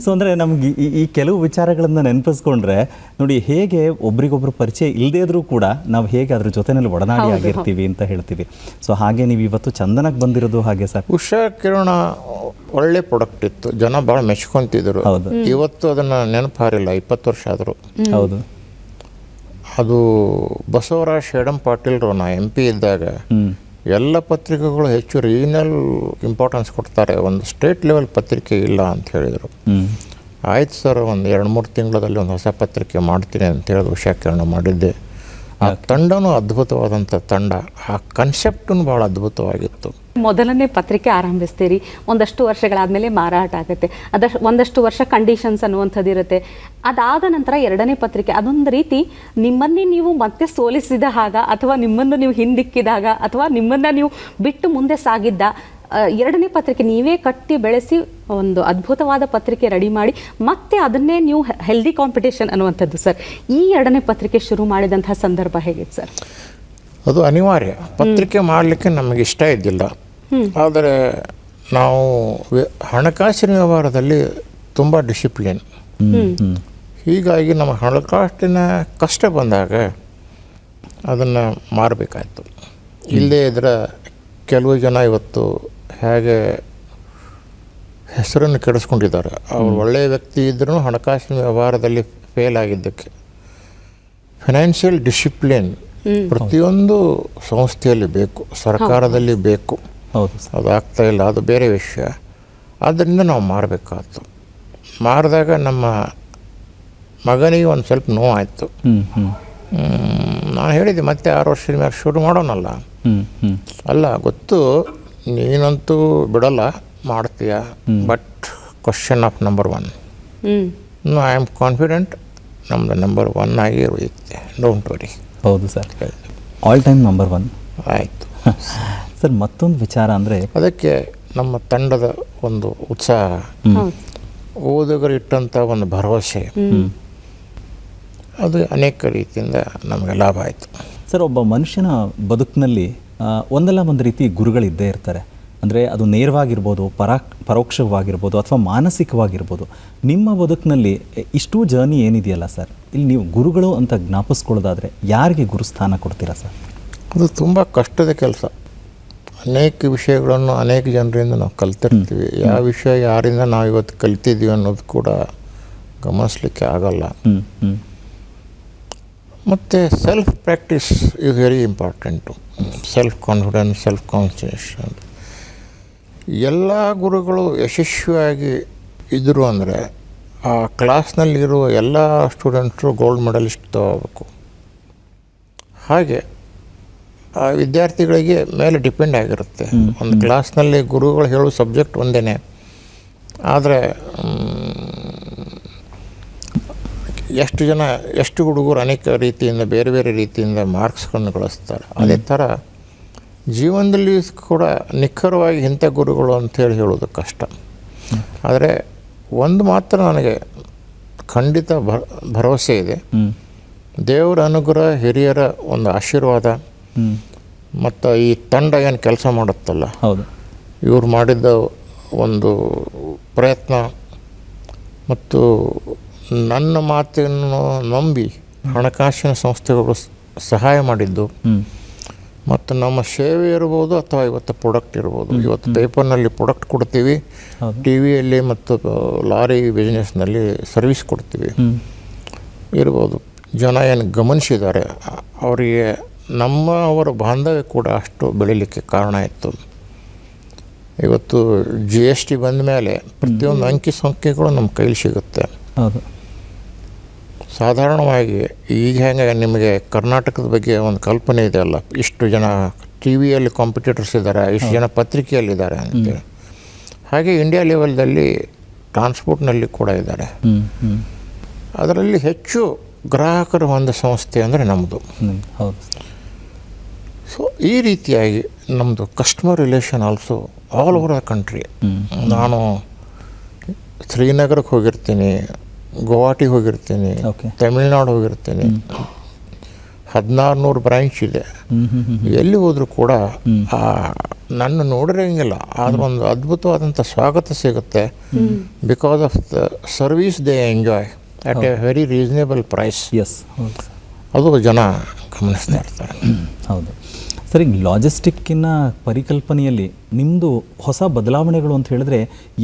ಸೊ ಅಂದರೆ ನಮ್ಗೆ ಈ ಕೆಲವು ವಿಚಾರಗಳನ್ನು ನೆನಪಿಸ್ಕೊಂಡ್ರೆ ನೋಡಿ, ಹೇಗೆ ಒಬ್ರಿಗೊಬ್ರು ಪರಿಚಯ ಇಲ್ಲದೇ ಇದ್ರೂ ಕೂಡ ನಾವು ಹೇಗೆ ಅದ್ರ ಜೊತೆನಲ್ಲಿ ಒಡನಾಡಿ ಆಗಿರ್ತೀವಿ ಅಂತ ಹೇಳ್ತೀವಿ. ಸೊ ಹಾಗೆ ನೀವು ಇವತ್ತು ಚಂದನಕ್ಕೆ ಬಂದಿರೋದು ಹಾಗೆ ಸರ್. ಉಷಾ ಕಿರಣ ಒಳ್ಳೆ ಪ್ರಾಡಕ್ಟ್ ಇತ್ತು, ಜನ ಭಾಳ ಮೆಚ್ಕೊಂತಿದ್ರು. ಹೌದು. ಇವತ್ತು ಅದನ್ನು ನೆನಪಾರಿಲ್ಲ, 20 ವರ್ಷ ಆದರು. ಹೌದು. ಅದು ಬಸವರಾಜ್ ಶೇಡಂ ಪಾಟೀಲ್ರು ನಾ MP ಇದ್ದಾಗ ಎಲ್ಲ ಪತ್ರಿಕೆಗಳು ಹೆಚ್ಚು ರೀಜನಲ್ ಇಂಪಾರ್ಟೆನ್ಸ್ ಕೊಡ್ತಾರೆ, ಒಂದು ಸ್ಟೇಟ್ ಲೆವೆಲ್ ಪತ್ರಿಕೆ ಇಲ್ಲ ಅಂತ ಹೇಳಿದರು. ಆಯ್ತು ಸರ್, ಒಂದು 2-3 ತಿಂಗಳಲ್ಲಿ ಒಂದು ಹೊಸ ಪತ್ರಿಕೆ ಮಾಡ್ತೀನಿ ಅಂತ ಹೇಳಿದ್ರು. ಉಷಾ ಕಿರಣ ಮಾಡಿದ್ದೆ. ಆ ತಂಡನೂ ಅದ್ಭುತವಾದಂಥ ತಂಡ, ಆ ಕನ್ಸೆಪ್ಟೂ ಭಾಳ ಅದ್ಭುತವಾಗಿತ್ತು. ಮೊದಲನೇ ಪತ್ರಿಕೆ ಆರಂಭಿಸ್ತೀರಿ, ಒಂದಷ್ಟು ವರ್ಷಗಳಾದಮೇಲೆ ಮಾರಾಟ ಆಗುತ್ತೆ, ಒಂದಷ್ಟು ವರ್ಷ ಕಂಡೀಷನ್ಸ್ ಅನ್ನುವಂಥದ್ದು ಇರುತ್ತೆ. ಅದಾದ ನಂತರ ಎರಡನೇ ಪತ್ರಿಕೆ, ಅದೊಂದು ರೀತಿ ನಿಮ್ಮನ್ನೇ ನೀವು ಮತ್ತೆ ಸೋಲಿಸಿದ ಹಾಗ, ಅಥವಾ ನಿಮ್ಮನ್ನು ನೀವು ಹಿಂದಿಕ್ಕಿದಾಗ, ಅಥವಾ ನಿಮ್ಮನ್ನು ನೀವು ಬಿಟ್ಟು ಮುಂದೆ ಸಾಗಿದ್ದ ಎರಡನೇ ಪತ್ರಿಕೆ ನೀವೇ ಕಟ್ಟಿ ಬೆಳೆಸಿ ಒಂದು ಅದ್ಭುತವಾದ ಪತ್ರಿಕೆ ರೆಡಿ ಮಾಡಿ ಮತ್ತೆ ಅದನ್ನೇ ನೀವು ಹೆಲ್ದಿ ಕಾಂಪಿಟೇಷನ್ ಅನ್ನುವಂಥದ್ದು ಸರ್. ಈ ಎರಡನೇ ಪತ್ರಿಕೆ ಶುರು ಮಾಡಿದಂಥ ಸಂದರ್ಭ ಹೇಗಿತ್ತು ಸರ್? ಅದು ಅನಿವಾರ್ಯ. ಪತ್ರಿಕೆ ಮಾಡಲಿಕ್ಕೆ ನಮಗೆ ಇಷ್ಟ ಇದ್ದಿಲ್ಲ, ಆದರೆ ನಾವು ಹಣಕಾಸಿನ ವ್ಯವಹಾರದಲ್ಲಿ ತುಂಬ ಡಿಸಿಪ್ಲಿನ್. ಹೀಗಾಗಿ ನಮ್ಮ ಹಣಕಾಸಿನ ಕಷ್ಟ ಬಂದಾಗ ಅದನ್ನು ಮಾರಬೇಕಾಯ್ತು. ಇಲ್ಲದೇ ಇದ್ರೆ ಕೆಲವು ಜನ ಇವತ್ತು ಹೇಗೆ ಹೆಸರನ್ನು ಕೆಡಿಸ್ಕೊಂಡಿದ್ದಾರೆ. ಅವರು ಒಳ್ಳೆಯ ವ್ಯಕ್ತಿ ಇದ್ರೂ ಹಣಕಾಸಿನ ವ್ಯವಹಾರದಲ್ಲಿ ಫೇಲ್ ಆಗಿದ್ದಕ್ಕೆ. ಫೈನಾನ್ಷಿಯಲ್ ಡಿಸಿಪ್ಲಿನ್ ಪ್ರತಿಯೊಂದು ಸಂಸ್ಥೆಯಲ್ಲಿ ಬೇಕು, ಸರ್ಕಾರದಲ್ಲಿ ಬೇಕು. ಹೌದು, ಅದು ಆಗ್ತಾ ಇಲ್ಲ, ಅದು ಬೇರೆ ವಿಷಯ. ಆದ್ದರಿಂದ ನಾವು ಮಾರಬೇಕಾಯ್ತು. ಮಾರಿದಾಗ ನಮ್ಮ ಮಗನಿಗೆ ಒಂದು ಸ್ವಲ್ಪ ನೋವಾಯಿತು. ನಾನು ಹೇಳಿದೆ ಮತ್ತೆ 6 ವರ್ಷದ ಮೇಲೆ ಶುರು ಮಾಡೋಣಲ್ಲ. ಅಲ್ಲ ಗೊತ್ತು ನೀನಂತೂ ಬಿಡಲ್ಲ, ಮಾಡ್ತೀಯ, but question of number 1. I am confident ನಮ್ಮದು ನಂಬರ್ 1 ಆಗಿ ಉಳಿಯುತ್ತೆ, ಡೋಂಟ್ ವರಿ. ಹೌದು ಸರ್, ಆಲ್ ಟೈಮ್ ನಂಬರ್ 1. ಆಯಿತು ಸರ್. ಮತ್ತೊಂದು ವಿಚಾರ ಅಂದರೆ ಅದಕ್ಕೆ ನಮ್ಮ ತಂಡದ ಒಂದು ಉತ್ಸಾಹ, ಓದುಗರು ಇಟ್ಟಂಥ ಒಂದು ಭರವಸೆ, ಅದು ಅನೇಕ ರೀತಿಯಿಂದ ನಮಗೆ ಲಾಭ ಆಯಿತು. ಸರ್, ಒಬ್ಬ ಮನುಷ್ಯನ ಬದುಕಿನಲ್ಲಿ ಒಂದಲ್ಲ ಒಂದು ರೀತಿ ಗುರುಗಳಿದ್ದೇ ಇರ್ತಾರೆ. ಅಂದರೆ ಅದು ನೇರವಾಗಿರ್ಬೋದು, ಪರೋಕ್ಷವಾಗಿರ್ಬೋದು, ಅಥವಾ ಮಾನಸಿಕವಾಗಿರ್ಬೋದು. ನಿಮ್ಮ ಬದುಕಿನಲ್ಲಿ ಇಷ್ಟೂ ಜರ್ನಿ ಏನಿದೆಯಲ್ಲ ಸರ್, ಇಲ್ಲಿ ನೀವು ಗುರುಗಳು ಅಂತ ಜ್ಞಾಪಿಸ್ಕೊಳ್ಳೋದಾದರೆ ಯಾರಿಗೆ ಗುರುಸ್ಥಾನ ಕೊಡ್ತೀರಾ ಸರ್? ಅದು ತುಂಬ ಕಷ್ಟದ ಕೆಲಸ. ಅನೇಕ ವಿಷಯಗಳನ್ನು ಅನೇಕ ಜನರಿಂದ ನಾವು ಕಲ್ತಿರ್ತೀವಿ. ಯಾವ ವಿಷಯ ಯಾರಿಂದ ನಾವು ಇವತ್ತು ಕಲ್ತಿದ್ದೀವಿ ಅನ್ನೋದು ಕೂಡ ಗಮನಿಸ್ಲಿಕ್ಕೆ ಆಗಲ್ಲ. ಮತ್ತು self practice is very important. Self confidence, self concentration. ಎಲ್ಲ ಗುರುಗಳು ಯಶಸ್ವಿಯಾಗಿ ಇದ್ದರು ಅಂದರೆ ಆ ಕ್ಲಾಸ್ನಲ್ಲಿರುವ ಎಲ್ಲ ಸ್ಟೂಡೆಂಟ್ರು ಗೋಲ್ಡ್ ಮೆಡಲಿಸ್ಟ್ ತಗೋಬೇಕು. ಹಾಗೆ ಆ ವಿದ್ಯಾರ್ಥಿಗಳಿಗೆ ಮೇಲೆ ಡಿಪೆಂಡ್ ಆಗಿರುತ್ತೆ. ಒಂದು ಕ್ಲಾಸ್ನಲ್ಲಿ ಗುರುಗಳು ಹೇಳೋ ಸಬ್ಜೆಕ್ಟ್ ಒಂದೇ, ಆದರೆ ಎಷ್ಟು ಹುಡುಗರು ಅನೇಕ ರೀತಿಯಿಂದ ಬೇರೆ ಬೇರೆ ರೀತಿಯಿಂದ ಮಾರ್ಕ್ಸ್ಗಳನ್ನು ಗಳಿಸ್ತಾರೆ. ಅದೇ ಥರ ಜೀವನದಲ್ಲಿ ಕೂಡ ನಿಖರವಾಗಿ ಇಂಥ ಗುರುಗಳು ಅಂಥೇಳಿ ಹೇಳೋದು ಕಷ್ಟ. ಆದರೆ ಒಂದು ಮಾತ್ರ ನನಗೆ ಖಂಡಿತ ಭರವಸೆ ಇದೆ, ದೇವರ ಅನುಗ್ರಹ, ಹಿರಿಯರ ಒಂದು ಆಶೀರ್ವಾದ ಮತ್ತು ಈ ತಂಡ ಏನು ಕೆಲಸ ಮಾಡುತ್ತಲ್ಲ, ಹೌದು, ಇವ್ರು ಮಾಡಿದ್ದ ಒಂದು ಪ್ರಯತ್ನ ಮತ್ತು ನನ್ನ ಮಾತನ್ನು ನಂಬಿ ಹಣಕಾಸಿನ ಸಂಸ್ಥೆಗಳು ಸಹಾಯ ಮಾಡಿದ್ದು, ಮತ್ತು ನಮ್ಮ ಸೇವೆ ಇರ್ಬೋದು ಅಥವಾ ಇವತ್ತು ಪ್ರಾಡಕ್ಟ್ ಇರ್ಬೋದು. ಇವತ್ತು ಪೇಪರ್ನಲ್ಲಿ ಪ್ರಾಡಕ್ಟ್ ಕೊಡ್ತೀವಿ, ಟಿ ವಿಯಲ್ಲಿ ಮತ್ತು ಲಾರಿ ಬಿಸ್ನೆಸ್ನಲ್ಲಿ ಸರ್ವಿಸ್ ಕೊಡ್ತೀವಿ ಇರ್ಬೋದು. ಜನ ಏನು ಗಮನಿಸಿದ್ದಾರೆ, ಅವರಿಗೆ ಅವರ ಬಾಂಧವ್ಯ ಕೂಡ ಅಷ್ಟು ಬೆಳೀಲಿಕ್ಕೆ ಕಾರಣ ಆಯಿತು. ಇವತ್ತು GST ಬಂದ ಮೇಲೆ ಪ್ರತಿಯೊಂದು ಅಂಕಿ ಸಂಖ್ಯೆಗಳು ನಮ್ಮ ಕೈಲಿ ಸಿಗುತ್ತೆ. ಹೌದು, ಸಾಧಾರಣವಾಗಿ ಈಗ ಹೆಂಗೆ ನಿಮಗೆ ಕರ್ನಾಟಕದ ಬಗ್ಗೆ ಒಂದು ಕಲ್ಪನೆ ಇದೆ ಅಲ್ಲ, ಇಷ್ಟು ಜನ ಟಿ ವಿಯಲ್ಲಿ ಕಾಂಪಿಟೇಟರ್ಸ್ ಇದ್ದಾರೆ, ಇಷ್ಟು ಜನ ಪತ್ರಿಕೆಯಲ್ಲಿದ್ದಾರೆ ಅಂತೇಳಿ. ಹಾಗೆ ಇಂಡಿಯಾ ಲೆವೆಲ್ದಲ್ಲಿ ಟ್ರಾನ್ಸ್ಪೋರ್ಟ್ನಲ್ಲಿ ಕೂಡ ಇದ್ದಾರೆ. ಅದರಲ್ಲಿ ಹೆಚ್ಚು ಗ್ರಾಹಕರು ಒಂದು ಸಂಸ್ಥೆ ಅಂದರೆ ನಮ್ಮದು. ಹೌದು. ಸೊ ಈ ರೀತಿಯಾಗಿ ನಮ್ಮದು customer relation also all over the country. ನಾನು ಶ್ರೀನಗರಕ್ಕೆ ಹೋಗಿರ್ತೀನಿ, ಗುವಾಹಟಿಗೆ ಹೋಗಿರ್ತೀನಿ, ತಮಿಳ್ನಾಡು ಹೋಗಿರ್ತೀನಿ. 1600 ಬ್ರಾಂಚ್ ಇದೆ. ಎಲ್ಲಿ ಹೋದರೂ ಕೂಡ ನನ್ನ ನೋಡಿರಂಗಿಲ್ಲ, ಆದ್ರೆ ಒಂದು ಅದ್ಭುತವಾದಂಥ ಸ್ವಾಗತ ಸಿಗುತ್ತೆ. Because of the service they enjoy at a very reasonable price. ಅದು ಜನ ಗಮನಿಸ್ತಾ ಇರ್ತಾರೆ. ಹೌದು ಸರ್. ಈಗ ಲಾಜಿಸ್ಟಿಕ್ಕಿನ ಪರಿಕಲ್ಪನೆಯಲ್ಲಿ ನಿಮ್ಮದು ಹೊಸ ಬದಲಾವಣೆಗಳು ಅಂತ ಹೇಳಿದ್ರೆ,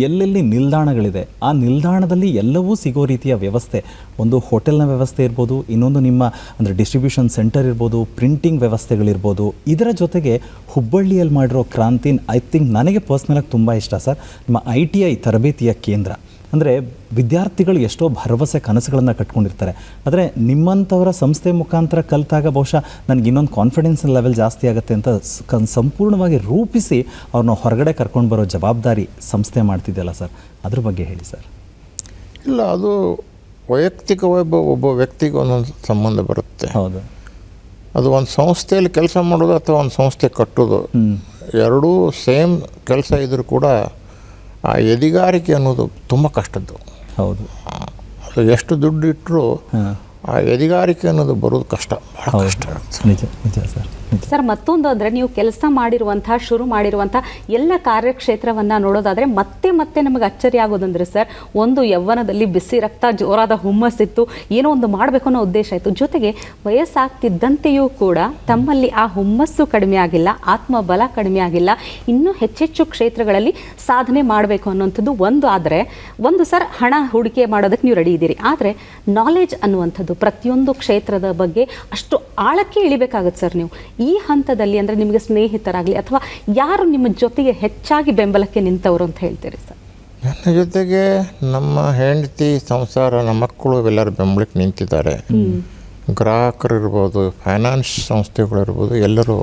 ಎಲ್ಲೆಲ್ಲಿ ನಿಲ್ದಾಣಗಳಿದೆ ಆ ನಿಲ್ದಾಣದಲ್ಲಿ ಎಲ್ಲವೂ ಸಿಗೋ ರೀತಿಯ ವ್ಯವಸ್ಥೆ, ಒಂದು ಹೋಟೆಲ್ನ ವ್ಯವಸ್ಥೆ ಇರ್ಬೋದು, ಇನ್ನೊಂದು ನಿಮ್ಮ ಅಂದರೆ ಡಿಸ್ಟ್ರಿಬ್ಯೂಷನ್ ಸೆಂಟರ್ ಇರ್ಬೋದು, ಪ್ರಿಂಟಿಂಗ್ ವ್ಯವಸ್ಥೆಗಳಿರ್ಬೋದು. ಇದರ ಜೊತೆಗೆ ಹುಬ್ಬಳ್ಳಿಯಲ್ಲಿ ಮಾಡಿರೋ ಕ್ರಾಂತಿ ಐ ಥಿಂಕ್ ನನಗೆ ಪರ್ಸ್ನಲಾಗಿ ತುಂಬ ಇಷ್ಟ ಸರ್. ನಿಮ್ಮ ITI ತರಬೇತಿಯ ಕೇಂದ್ರ ಅಂದರೆ ವಿದ್ಯಾರ್ಥಿಗಳು ಎಷ್ಟೋ ಭರವಸೆ ಕನಸುಗಳನ್ನು ಕಟ್ಕೊಂಡಿರ್ತಾರೆ. ಆದರೆ ನಿಮ್ಮಂಥವರ ಸಂಸ್ಥೆ ಮುಖಾಂತರ ಕಲಿತಾಗ ಬಹುಶಃ ನನಗೆ ಇನ್ನೊಂದು ಕಾನ್ಫಿಡೆನ್ಸ್ ಲೆವೆಲ್ ಜಾಸ್ತಿ ಆಗುತ್ತೆ ಅಂತ ಸಂಪೂರ್ಣವಾಗಿ ರೂಪಿಸಿ ಅವ್ರನ್ನ ಹೊರಗಡೆ ಕರ್ಕೊಂಡು ಬರೋ ಜವಾಬ್ದಾರಿ ಸಂಸ್ಥೆ ಮಾಡ್ತಿದೆಯಲ್ಲ ಸರ್, ಅದ್ರ ಬಗ್ಗೆ ಹೇಳಿ ಸರ್. ಇಲ್ಲ, ಅದು ವೈಯಕ್ತಿಕವಾಗಿ ಒಬ್ಬ ವ್ಯಕ್ತಿಗೆ ಒಂದೊಂದು ಸಂಬಂಧ ಬರುತ್ತೆ. ಹೌದು, ಅದು ಒಂದು ಸಂಸ್ಥೆಯಲ್ಲಿ ಕೆಲಸ ಮಾಡೋದು ಅಥವಾ ಒಂದು ಸಂಸ್ಥೆ ಕಟ್ಟೋದು ಎರಡೂ ಸೇಮ್ ಕೆಲಸ ಇದ್ದರೂ ಕೂಡ ಆ ಎದಿಗಾರಿಕೆ ಅನ್ನೋದು ತುಂಬ ಕಷ್ಟದ್ದು. ಹೌದು, ಅದು ಎಷ್ಟು ದುಡ್ಡು ಇಟ್ಟರು ಆ ಎದಿಗಾರಿಕೆ ಅನ್ನೋದು ಬರೋದು ಕಷ್ಟ, ಭಾಳ ಕಷ್ಟ ಆಗುತ್ತೆ. ನಿಜ ನಿಜ ಸರ್. ಸರ್, ಮತ್ತೊಂದು ಅಂದರೆ ನೀವು ಕೆಲಸ ಮಾಡಿರುವಂತಹ ಶುರು ಮಾಡಿರುವಂಥ ಎಲ್ಲ ಕಾರ್ಯಕ್ಷೇತ್ರವನ್ನು ನೋಡೋದಾದರೆ ಮತ್ತೆ ಮತ್ತೆ ನಮಗೆ ಅಚ್ಚರಿ ಆಗೋದಂದ್ರೆ ಸರ್, ಒಂದು ಯೌವನದಲ್ಲಿ ಬಿಸಿ ರಕ್ತ, ಜೋರಾದ ಹುಮ್ಮಸ್ಸಿತ್ತು, ಏನೋ ಒಂದು ಮಾಡಬೇಕು ಅನ್ನೋ ಉದ್ದೇಶ ಇತ್ತು. ಜೊತೆಗೆ ವಯಸ್ಸಾಗ್ತಿದ್ದಂತೆಯೂ ಕೂಡ ತಮ್ಮಲ್ಲಿ ಆ ಹುಮ್ಮಸ್ಸು ಕಡಿಮೆ ಆಗಿಲ್ಲ, ಆತ್ಮಬಲ ಕಡಿಮೆ ಆಗಿಲ್ಲ, ಇನ್ನೂ ಹೆಚ್ಚೆಚ್ಚು ಕ್ಷೇತ್ರಗಳಲ್ಲಿ ಸಾಧನೆ ಮಾಡಬೇಕು ಅನ್ನೋಂಥದ್ದು ಒಂದು. ಆದರೆ ಒಂದು ಸರ್, ಹಣ ಹೂಡಿಕೆ ಮಾಡೋದಕ್ಕೆ ನೀವು ರೆಡಿ ಇದ್ದೀರಿ, ಆದರೆ ನಾಲೆಜ್ ಅನ್ನುವಂಥದ್ದು ಪ್ರತಿಯೊಂದು ಕ್ಷೇತ್ರದ ಬಗ್ಗೆ ಅಷ್ಟು ಆಳಕ್ಕೆ ಇಳಿಬೇಕಾಗುತ್ತೆ ಸರ್. ನೀವು ಈ ಹಂತದಲ್ಲಿ ಅಂದರೆ ನಿಮಗೆ ಸ್ನೇಹಿತರಾಗಲಿ ಅಥವಾ ಯಾರು ನಿಮ್ಮ ಜೊತೆಗೆ ಹೆಚ್ಚಾಗಿ ಬೆಂಬಲಕ್ಕೆ ನಿಂತವರು ಅಂತ ಹೇಳ್ತೀರಿ ಸರ್? ನನ್ನ ಜೊತೆಗೆ ನಮ್ಮ ಹೆಂಡತಿ, ಸಂಸಾರ, ನಮ್ಮ ಮಕ್ಕಳು ಎಲ್ಲರೂ ಬೆಂಬಲಕ್ಕೆ ನಿಂತಿದ್ದಾರೆ. ಗ್ರಾಹಕರು ಇರ್ಬೋದು, ಫೈನಾನ್ಸ್ ಸಂಸ್ಥೆಗಳಿರ್ಬೋದು, ಎಲ್ಲರೂ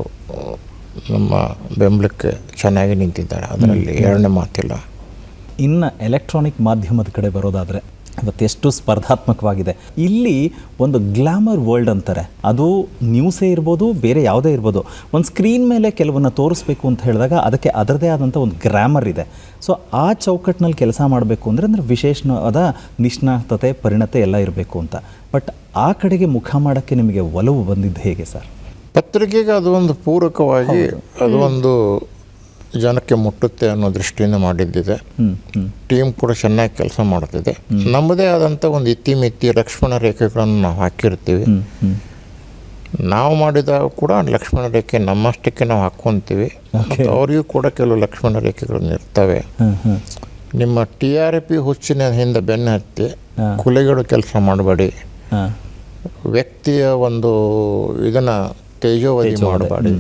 ನಮ್ಮ ಬೆಂಬಲಕ್ಕೆ ಚೆನ್ನಾಗಿ ನಿಂತಿದ್ದಾರೆ. ಅದರಲ್ಲಿ ಎರಡನೇ ಮಾತಿಲ್ಲ. ಇನ್ನು ಎಲೆಕ್ಟ್ರಾನಿಕ್ ಮಾಧ್ಯಮದ ಕಡೆ ಬರೋದಾದರೆ ಇವತ್ತೆಷ್ಟು ಸ್ಪರ್ಧಾತ್ಮಕವಾಗಿದೆ. ಇಲ್ಲಿ ಒಂದು ಗ್ಲಾಮರ್ ವರ್ಲ್ಡ್ ಅಂತಾರೆ, ಅದು ನ್ಯೂಸೇ ಇರ್ಬೋದು, ಬೇರೆ ಯಾವುದೇ ಇರ್ಬೋದು. ಒಂದು ಸ್ಕ್ರೀನ್ ಮೇಲೆ ಕೆಲವನ್ನ ತೋರಿಸ್ಬೇಕು ಅಂತ ಹೇಳಿದಾಗ ಅದಕ್ಕೆ ಅದರದೇ ಆದಂಥ ಒಂದು ಗ್ರಾಮರ್ ಇದೆ. ಸೊ ಆ ಚೌಕಟ್ಟಿನಲ್ಲಿ ಕೆಲಸ ಮಾಡಬೇಕು ಅಂದರೆ ವಿಶೇಷವಾದ ನಿಷ್ಣಾತತೆ, ಪರಿಣತೆ ಎಲ್ಲ ಇರಬೇಕು ಅಂತ. ಬಟ್ ಆ ಕಡೆಗೆ ಮುಖ ಮಾಡೋಕ್ಕೆ ನಿಮಗೆ ಒಲವು ಬಂದಿದ್ದು ಹೇಗೆ ಸರ್? ಪತ್ರಿಕೆಗೆ ಅದು ಒಂದು ಪೂರಕವಾಗಿ ಅದು ಒಂದು ಜನಕ್ಕೆ ಮುಟ್ಟುತ್ತೆ ಅನ್ನೋ ದೃಷ್ಟಿಯಿಂದ ಮಾಡಿದ್ದಿದೆ. ಟೀಮ್ ಕೂಡ ಚೆನ್ನಾಗಿ ಕೆಲಸ ಮಾಡ್ತಿದೆ. ನಮ್ಮದೇ ಆದಂಥ ಒಂದು ಇತಿಮಿತಿ ಲಕ್ಷ್ಮಣ ರೇಖೆಗಳನ್ನು ನಾವು ಹಾಕಿರ್ತೀವಿ. ನಾವು ಮಾಡಿದಾಗ ಕೂಡ ಲಕ್ಷ್ಮಣ ರೇಖೆ ನಮ್ಮಷ್ಟಕ್ಕೆ ನಾವು ಹಾಕ್ಕೊತೀವಿ. ಮತ್ತು ಅವರಿಗೂ ಕೂಡ ಕೆಲವು ಲಕ್ಷ್ಮಣ ರೇಖೆಗಳನ್ನು ಇರ್ತವೆ. ನಿಮ್ಮ TRP ಹುಚ್ಚಿನ ಹಿಂದೆ ಬೆನ್ನು ಹತ್ತಿ ಕುಲೆಗಳು ಕೆಲಸ ಮಾಡಬೇಡಿ, ವ್ಯಕ್ತಿಯ ಒಂದು ಇದನ್ನು ತೇಜೋವಧಿ ಮಾಡಬೇಡಿ,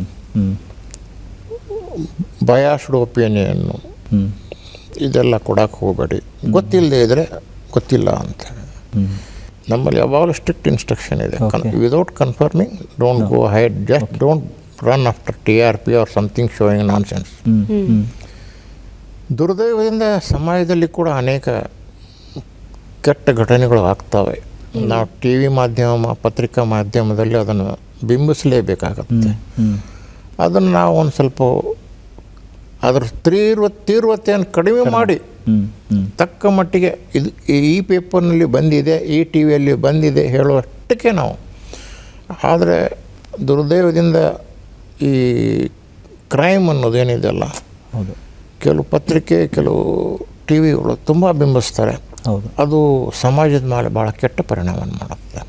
ಬಯಾಸ್ಡ್ ಒಪಿನಿಯನ್ನು ಇದೆಲ್ಲ ಕೊಡಕ್ಕೆ ಹೋಗಬೇಡಿ, ಗೊತ್ತಿಲ್ಲದೆ ಇದ್ದರೆ ಗೊತ್ತಿಲ್ಲ ಅಂತ. ನಮ್ಮಲ್ಲಿ ಯಾವಾಗಲೂ ಸ್ಟ್ರಿಕ್ಟ್ ಇನ್ಸ್ಟ್ರಕ್ಷನ್ ಇದೆ. Without confirming don't go hide, just don't run after TRP or something showing nonsense. ದುರ್ದೈವದಿಂದ ಸಮಾಜದಲ್ಲಿ ಕೂಡ ಅನೇಕ ಕೆಟ್ಟ ಘಟನೆಗಳು ಆಗ್ತವೆ. ನಾವು TV ಮಾಧ್ಯಮ, ಪತ್ರಿಕಾ ಮಾಧ್ಯಮದಲ್ಲಿ ಅದನ್ನು ಬಿಂಬಿಸಲೇಬೇಕಾಗತ್ತೆ. ಅದನ್ನು ನಾವು ಒಂದು ಸ್ವಲ್ಪ ಅದರ ತೀವ್ರತೆಯನ್ನು ಕಡಿಮೆ ಮಾಡಿ ತಕ್ಕ ಮಟ್ಟಿಗೆ ಇದು ಈ ಪೇಪರ್ನಲ್ಲಿ ಬಂದಿದೆ, ಈ TVಯಲ್ಲಿ ಬಂದಿದೆ ಹೇಳುವಷ್ಟಕ್ಕೆ ನಾವು. ಆದರೆ ದುರ್ದೈವದಿಂದ ಈ ಕ್ರೈಮ್ ಅನ್ನೋದೇನಿದೆಯಲ್ಲ, ಕೆಲವು ಪತ್ರಿಕೆ, ಕೆಲವು TVಗಳು ತುಂಬ ಬಿಂಬಿಸ್ತಾರೆ. ಅದು ಸಮಾಜದ ಮೇಲೆ ಭಾಳ ಕೆಟ್ಟ ಪರಿಣಾಮ ಮಾಡುತ್ತೆ.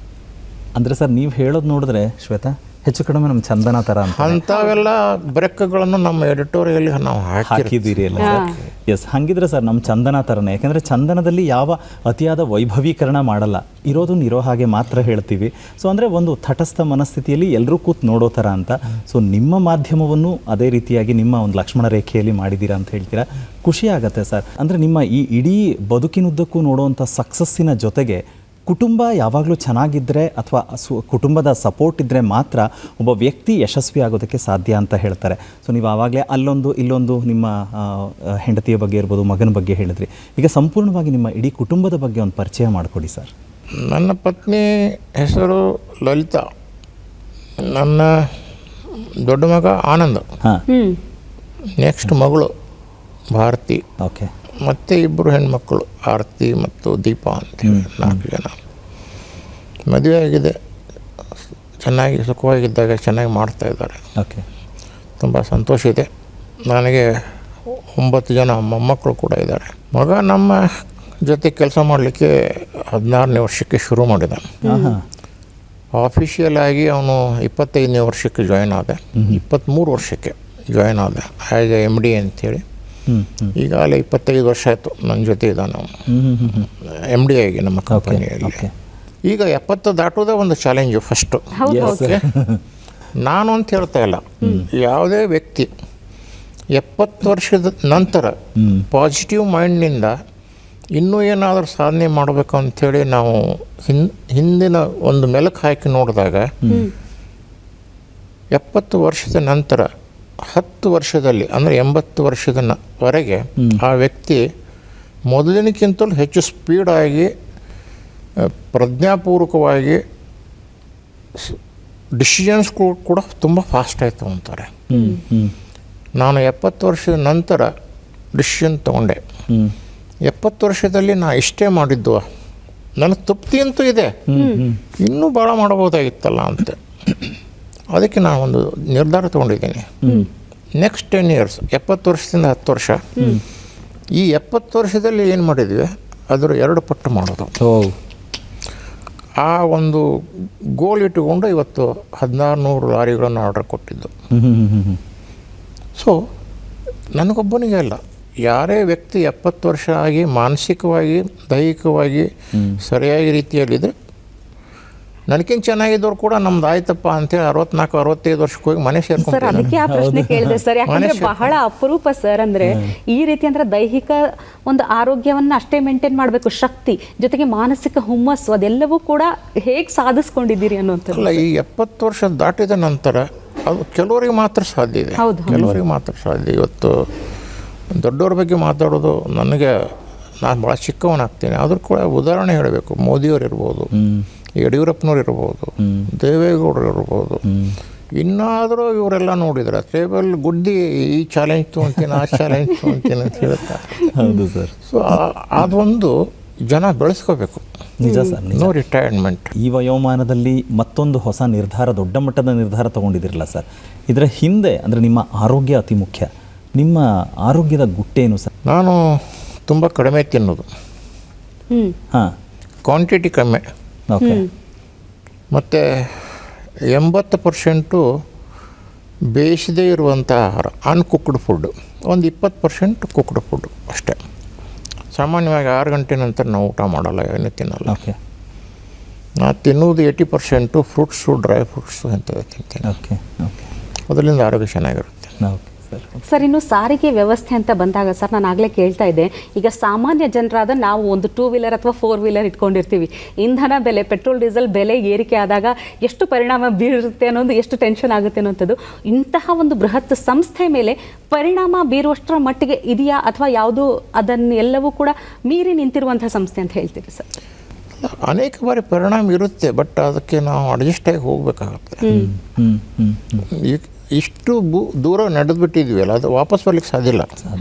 ಅಂದರೆ ಸರ್, ನೀವು ಹೇಳೋದು ನೋಡಿದ್ರೆ ಶ್ವೇತಾ, ಹೆಚ್ಚು ಕಡಿಮೆ ನಮ್ಮ ಚಂದನ ಥರ ಅಂತ ಅಂಥವೆಲ್ಲ ಬ್ರೇಕ್ಗಳನ್ನು ನಮ್ಮ ಎಡಿಟೋರಿಯಲ್ಲಿ ನಾವು ಹಾಕಿದ್ದೀರಿ ಅಲ್ಲ ಸರ್? ಎಸ್, ಹಾಗಿದ್ರೆ ಸರ್ ನಮ್ಮ ಚಂದನ ಥರನೇ. ಯಾಕೆಂದರೆ ಚಂದನದಲ್ಲಿ ಯಾವ ಅತಿಯಾದ ವೈಭವೀಕರಣ ಮಾಡಲ್ಲ, ಇರೋದನ್ನ ಇರೋ ಹಾಗೆ ಮಾತ್ರ ಹೇಳ್ತೀವಿ. ಸೊ ಅಂದರೆ ಒಂದು ತಟಸ್ಥ ಮನಸ್ಥಿತಿಯಲ್ಲಿ ಎಲ್ಲರೂ ಕೂತು ನೋಡೋ ಥರ ಅಂತ. ಸೊ ನಿಮ್ಮ ಮಾಧ್ಯಮವನ್ನು ಅದೇ ರೀತಿಯಾಗಿ ನಿಮ್ಮ ಒಂದು ಲಕ್ಷ್ಮಣ ರೇಖೆಯಲ್ಲಿ ಮಾಡಿದ್ದೀರಾ ಅಂತ ಹೇಳ್ತೀರಾ. ಖುಷಿ ಆಗುತ್ತೆ ಸರ್. ಅಂದರೆ ನಿಮ್ಮ ಈ ಇಡೀ ಬದುಕಿನುದ್ದಕ್ಕೂ ನೋಡುವಂಥ ಸಕ್ಸಸ್ಸಿನ ಜೊತೆಗೆ ಕುಟುಂಬ ಯಾವಾಗಲೂ ಚೆನ್ನಾಗಿದ್ದರೆ ಅಥವಾ ಕುಟುಂಬದ ಸಪೋರ್ಟ್ ಇದ್ದರೆ ಮಾತ್ರ ಒಬ್ಬ ವ್ಯಕ್ತಿ ಯಶಸ್ವಿ ಆಗೋದಕ್ಕೆ ಸಾಧ್ಯ ಅಂತ ಹೇಳ್ತಾರೆ. ಸೊ ನೀವು ಆವಾಗಲೇ ಅಲ್ಲೊಂದು ಇಲ್ಲೊಂದು ನಿಮ್ಮ ಹೆಂಡತಿಯ ಬಗ್ಗೆ ಇರ್ಬೋದು, ಮಗನ ಬಗ್ಗೆ ಹೇಳಿದ್ರಿ. ಈಗ ಸಂಪೂರ್ಣವಾಗಿ ನಿಮ್ಮ ಇಡೀ ಕುಟುಂಬದ ಬಗ್ಗೆ ಒಂದು ಪರಿಚಯ ಮಾಡಿಕೊಡಿ ಸರ್. ನನ್ನ ಪತ್ನಿ ಹೆಸರು ಲಲಿತಾ, ನನ್ನ ದೊಡ್ಡ ಮಗ ಆನಂದ್, ನೆಕ್ಸ್ಟ್ ಮಗಳು ಭಾರತಿ, ಓಕೆ, ಮತ್ತು ಇಬ್ಬರು ಹೆಣ್ಮಕ್ಕಳು ಆರತಿ ಮತ್ತು ದೀಪಾ ಅಂತೇಳಿ 4 ಜನ. ಮದುವೆ ಆಗಿದೆ, ಚೆನ್ನಾಗಿ ಸುಖವಾಗಿದ್ದಾಗ ಚೆನ್ನಾಗಿ ಮಾಡ್ತಾಯಿದ್ದಾರೆ. ಓಕೆ, ತುಂಬ ಸಂತೋಷ ಇದೆ. ನನಗೆ 9 ಜನ ಮೊಮ್ಮಕ್ಕಳು ಕೂಡ ಇದ್ದಾರೆ. ಮಗ ನಮ್ಮ ಜೊತೆ ಕೆಲಸ ಮಾಡಲಿಕ್ಕೆ 16ನೇ ವರ್ಷಕ್ಕೆ ಶುರು ಮಾಡಿದ. ಆಫಿಷಿಯಲ್ ಆಗಿ ಅವನು 25ನೇ ವರ್ಷಕ್ಕೆ ಜಾಯ್ನ್ ಆದ, 23 ವರ್ಷಕ್ಕೆ ಜಾಯ್ನ್ ಆದ ಆ್ಯಸ್ MD ಅಂಥೇಳಿ. ಈಗಾಗಲೇ 25 ವರ್ಷ ಆಯಿತು ನನ್ನ ಜೊತೆ ಇದ್ದಾನೆ ಅವನು MD ಆಗಿ ನಮ್ಮ ಕಂಪನಿಯಲ್ಲಿ. ಈಗ 70 ದಾಟೋದೇ ಒಂದು ಚಾಲೆಂಜು ಫಸ್ಟು. ನಾನು ಅಂತ ಹೇಳ್ತಾ ಇಲ್ಲ, ಯಾವುದೇ ವ್ಯಕ್ತಿ 70 ವರ್ಷದ ನಂತರ ಪಾಸಿಟಿವ್ ಮೈಂಡ್ನಿಂದ ಇನ್ನೂ ಏನಾದರೂ ಸಾಧನೆ ಮಾಡಬೇಕು ಅಂಥೇಳಿ ನಾವು ಹಿಂದಿನ ಒಂದು ಮೆಲುಕು ಹಾಕಿ ನೋಡಿದಾಗ 70 ವರ್ಷದ ನಂತರ 10 ವರ್ಷದಲ್ಲಿ ಅಂದರೆ 80 ವರ್ಷದವರೆಗೆ ಆ ವ್ಯಕ್ತಿ ಮೊದಲಿನಕ್ಕಿಂತಲೂ ಹೆಚ್ಚು ಸ್ಪೀಡಾಗಿ, ಪ್ರಜ್ಞಾಪೂರ್ವಕವಾಗಿ ಡಿಸಿಷನ್ಸ್ ಕೂಡ ತುಂಬ ಫಾಸ್ಟ್ ಆಯಿತು ಅಂತಾರೆ. ನಾನು 70 ವರ್ಷದ ನಂತರ ಡಿಸಿಷನ್ ತೊಗೊಂಡೆ. 70 ವರ್ಷದಲ್ಲಿ ನಾನು ಇಷ್ಟೇ ಮಾಡಿದ್ದು, ನನಗೆ ತೃಪ್ತಿ ಅಂತೂ ಇದೆ, ಇನ್ನೂ ಭಾಳ ಮಾಡಬಹುದಾಗಿತ್ತಲ್ಲ ಅಂತ. ಅದಕ್ಕೆ ನಾನು ಒಂದು ನಿರ್ಧಾರ ತೊಗೊಂಡಿದ್ದೀನಿ. ನೆಕ್ಸ್ಟ್ 10 ಇಯರ್ಸ್, 70 ವರ್ಷದಿಂದ 10 ವರ್ಷ, ಈ 70 ವರ್ಷದಲ್ಲಿ ಏನು ಮಾಡಿದ್ವಿ ಅದರ 2 ಪಟ್ಟು ಮಾಡೋದು. ಆ ಒಂದು ಗೋಲ್ ಇಟ್ಟುಕೊಂಡು ಇವತ್ತು 1600 ಲಾರಿಗಳನ್ನು ಆರ್ಡರ್ ಕೊಟ್ಟಿದ್ದು. ಸೊ ನನಗೊಬ್ಬನಿಗೆ ಅಲ್ಲ, ಯಾರೇ ವ್ಯಕ್ತಿ 70 ವರ್ಷ ಆಗಿ ಮಾನಸಿಕವಾಗಿ, ದೈಹಿಕವಾಗಿ ಸರಿಯಾಗಿ ರೀತಿಯಲ್ಲಿದ್ದರೆ ನನಗಿಂತ ಚೆನ್ನಾಗಿದ್ದವ್ರು ಕೂಡ ನಮ್ದು ಆಯ್ತಪ್ಪ ಅಂತೇಳಿ 64-65 ವರ್ಷಕ್ಕೆ ಹೋಗಿ ಮನೆ ಸರ್ ಸೇರ್ಕೊಂಡು ಅದಕ್ಕೆ ಆ ಪ್ರಶ್ನೆ ಕೇಳಿದೆ ಸರ್, ಯಾಕಂದ್ರೆ ಬಹಳ ಅಪರೂಪ ಸರ್. ಅಂದ್ರೆ ಈ ರೀತಿ ಅಂದ್ರೆ ದೈಹಿಕ ಒಂದು ಆರೋಗ್ಯವನ್ನ ಅಷ್ಟೇ ಮೇಂಟೈನ್ ಮಾಡಬೇಕು, ಶಕ್ತಿ ಜೊತೆಗೆ ಮಾನಸಿಕ ಹುಮ್ಮಸ್ಸು ಅದೆಲ್ಲವೂ ಕೂಡ ಹೇಗೆ ಸಾಧಿಸ್ಕೊಂಡಿದ್ದೀರಿ ಅನ್ನುವಂಥದ್ದು. ಅಲ್ಲ, ಈ 70 ವರ್ಷ ದಾಟಿದ ನಂತರ ಅದು ಕೆಲವರಿಗೆ ಮಾತ್ರ ಸಾಧ್ಯ ಇದೆ, ಕೆಲವರಿಗೆ ಮಾತ್ರ ಸಾಧ್ಯ. ಇವತ್ತು ದೊಡ್ಡವ್ರ ಬಗ್ಗೆ ಮಾತಾಡೋದು ನನಗೆ, ನಾನು ಭಾಳ ಚಿಕ್ಕವನಾಗ್ತೀನಿ. ಆದರೂ ಕೂಡ ಉದಾಹರಣೆ ಹೇಳಬೇಕು. ಮೋದಿಯವ್ರು ಇರ್ಬೋದು, ಯಡಿಯೂರಪ್ಪನವ್ರು ಇರ್ಬೋದು, ದೇವೇಗೌಡರು ಇರ್ಬೋದು. ಇನ್ನಾದರೂ ಇವರೆಲ್ಲ ನೋಡಿದ್ರೆ ಟೇಬಲ್ ಗುಡ್ಡಿ ಈ ಚಾಲೆಂಜ್ ತೊಗೊತೀನಿ, ಆ ಚಾಲೆಂಜ್ ತೊಗೊತೀನಿ ಅಂತ ಹೇಳ್ತಾರೆ. ಹೌದು ಸರ್. ಸೊ ಅದೊಂದು ಜನ ಬೆಳೆಸ್ಕೋಬೇಕು. ನಿಜ ಸರ್, ನೋ ರಿಟೈರ್ಮೆಂಟ್. ಈ ವಯೋಮಾನದಲ್ಲಿ ಮತ್ತೊಂದು ಹೊಸ ನಿರ್ಧಾರ, ದೊಡ್ಡ ಮಟ್ಟದ ನಿರ್ಧಾರ ತೊಗೊಂಡಿದ್ದೀರಲ್ಲ ಸರ್. ಇದರ ಹಿಂದೆ ಅಂದರೆ ನಿಮ್ಮ ಆರೋಗ್ಯ ಅತಿ ಮುಖ್ಯ. ನಿಮ್ಮ ಆರೋಗ್ಯದ ಗುಟ್ಟೇನು ಸರ್? ನಾನು ತುಂಬ ಕಡಿಮೆ ತಿನ್ನೋದು, ಹಾಂ, ಕ್ವಾಂಟಿಟಿ ಕಮ್ಮಿ. ಓಕೆ. ಮತ್ತು 80% ಬೇಯಿಸದೇ ಇರುವಂಥ ಆಹಾರ, ಅನ್ಕುಕ್ಡ್ ಫುಡ್ಡು. ಒಂದು 20% ಕುಕ್ಡ್ ಫುಡ್ಡು ಅಷ್ಟೇ. ಸಾಮಾನ್ಯವಾಗಿ 6 ಗಂಟೆ ನಂತರ ನಾವು ಊಟ ಮಾಡಲ್ಲ, ಏನೂ ತಿನ್ನಲ್ಲ. ಓಕೆ. ನಾನು ತಿನ್ನೋದು 80% ಫ್ರೂಟ್ಸು, ಡ್ರೈ ಫ್ರೂಟ್ಸು ಇಂಥದ್ದು ತಿಂತೀನಿ. Okay okay. ಅದರಿಂದ ಆರೋಗ್ಯ ಚೆನ್ನಾಗಿರುತ್ತೆ. Okay sir. ಸರ್, ಇನ್ನು ಸಾರಿಗೆ ವ್ಯವಸ್ಥೆ ಅಂತ ಬಂದಾಗ ಸರ್, ನಾನು ಆಗಲೇ ಕೇಳ್ತಾ ಇದ್ದೆ, ಈಗ ಸಾಮಾನ್ಯ ಜನರಾದ ನಾವು ಒಂದು 2 ವೀಲರ್ ಅಥವಾ 4 ವೀಲರ್ ಇಟ್ಕೊಂಡಿರ್ತೀವಿ. ಇಂಧನ ಬೆಲೆ, ಪೆಟ್ರೋಲ್ ಡೀಸೆಲ್ ಬೆಲೆ ಏರಿಕೆ ಆದಾಗ ಎಷ್ಟು ಪರಿಣಾಮ ಬೀರುತ್ತೆ ಅನ್ನೋದು, ಎಷ್ಟು ಟೆನ್ಷನ್ ಆಗುತ್ತೆ ಅನ್ನೋಂಥದ್ದು. ಇಂತಹ ಒಂದು ಬೃಹತ್ ಸಂಸ್ಥೆ ಮೇಲೆ ಪರಿಣಾಮ ಬೀರುವಷ್ಟರ ಮಟ್ಟಿಗೆ ಇದೆಯಾ, ಅಥವಾ ಯಾವುದು ಅದನ್ನು ಎಲ್ಲವೂ ಕೂಡ ಮೀರಿ ನಿಂತಿರುವಂಥ ಸಂಸ್ಥೆ ಅಂತ ಹೇಳ್ತೀರಿ ಸರ್? ಅನೇಕ ಬಾರಿ ಪರಿಣಾಮ ಇರುತ್ತೆ, ಬಟ್ ಅದಕ್ಕೆ ನಾವು ಅಡ್ಜಸ್ಟ್ ಆಗಿ ಹೋಗಬೇಕಾಗತ್ತೆ. ಇಷ್ಟು ದೂರ ನಡೆದ್ಬಿಟ್ಟಿದ್ವಿ, ಅದು ವಾಪಸ್ ಬರ್ಲಿಕ್ಕೆ ಸಾಧ್ಯ ಇಲ್ಲ.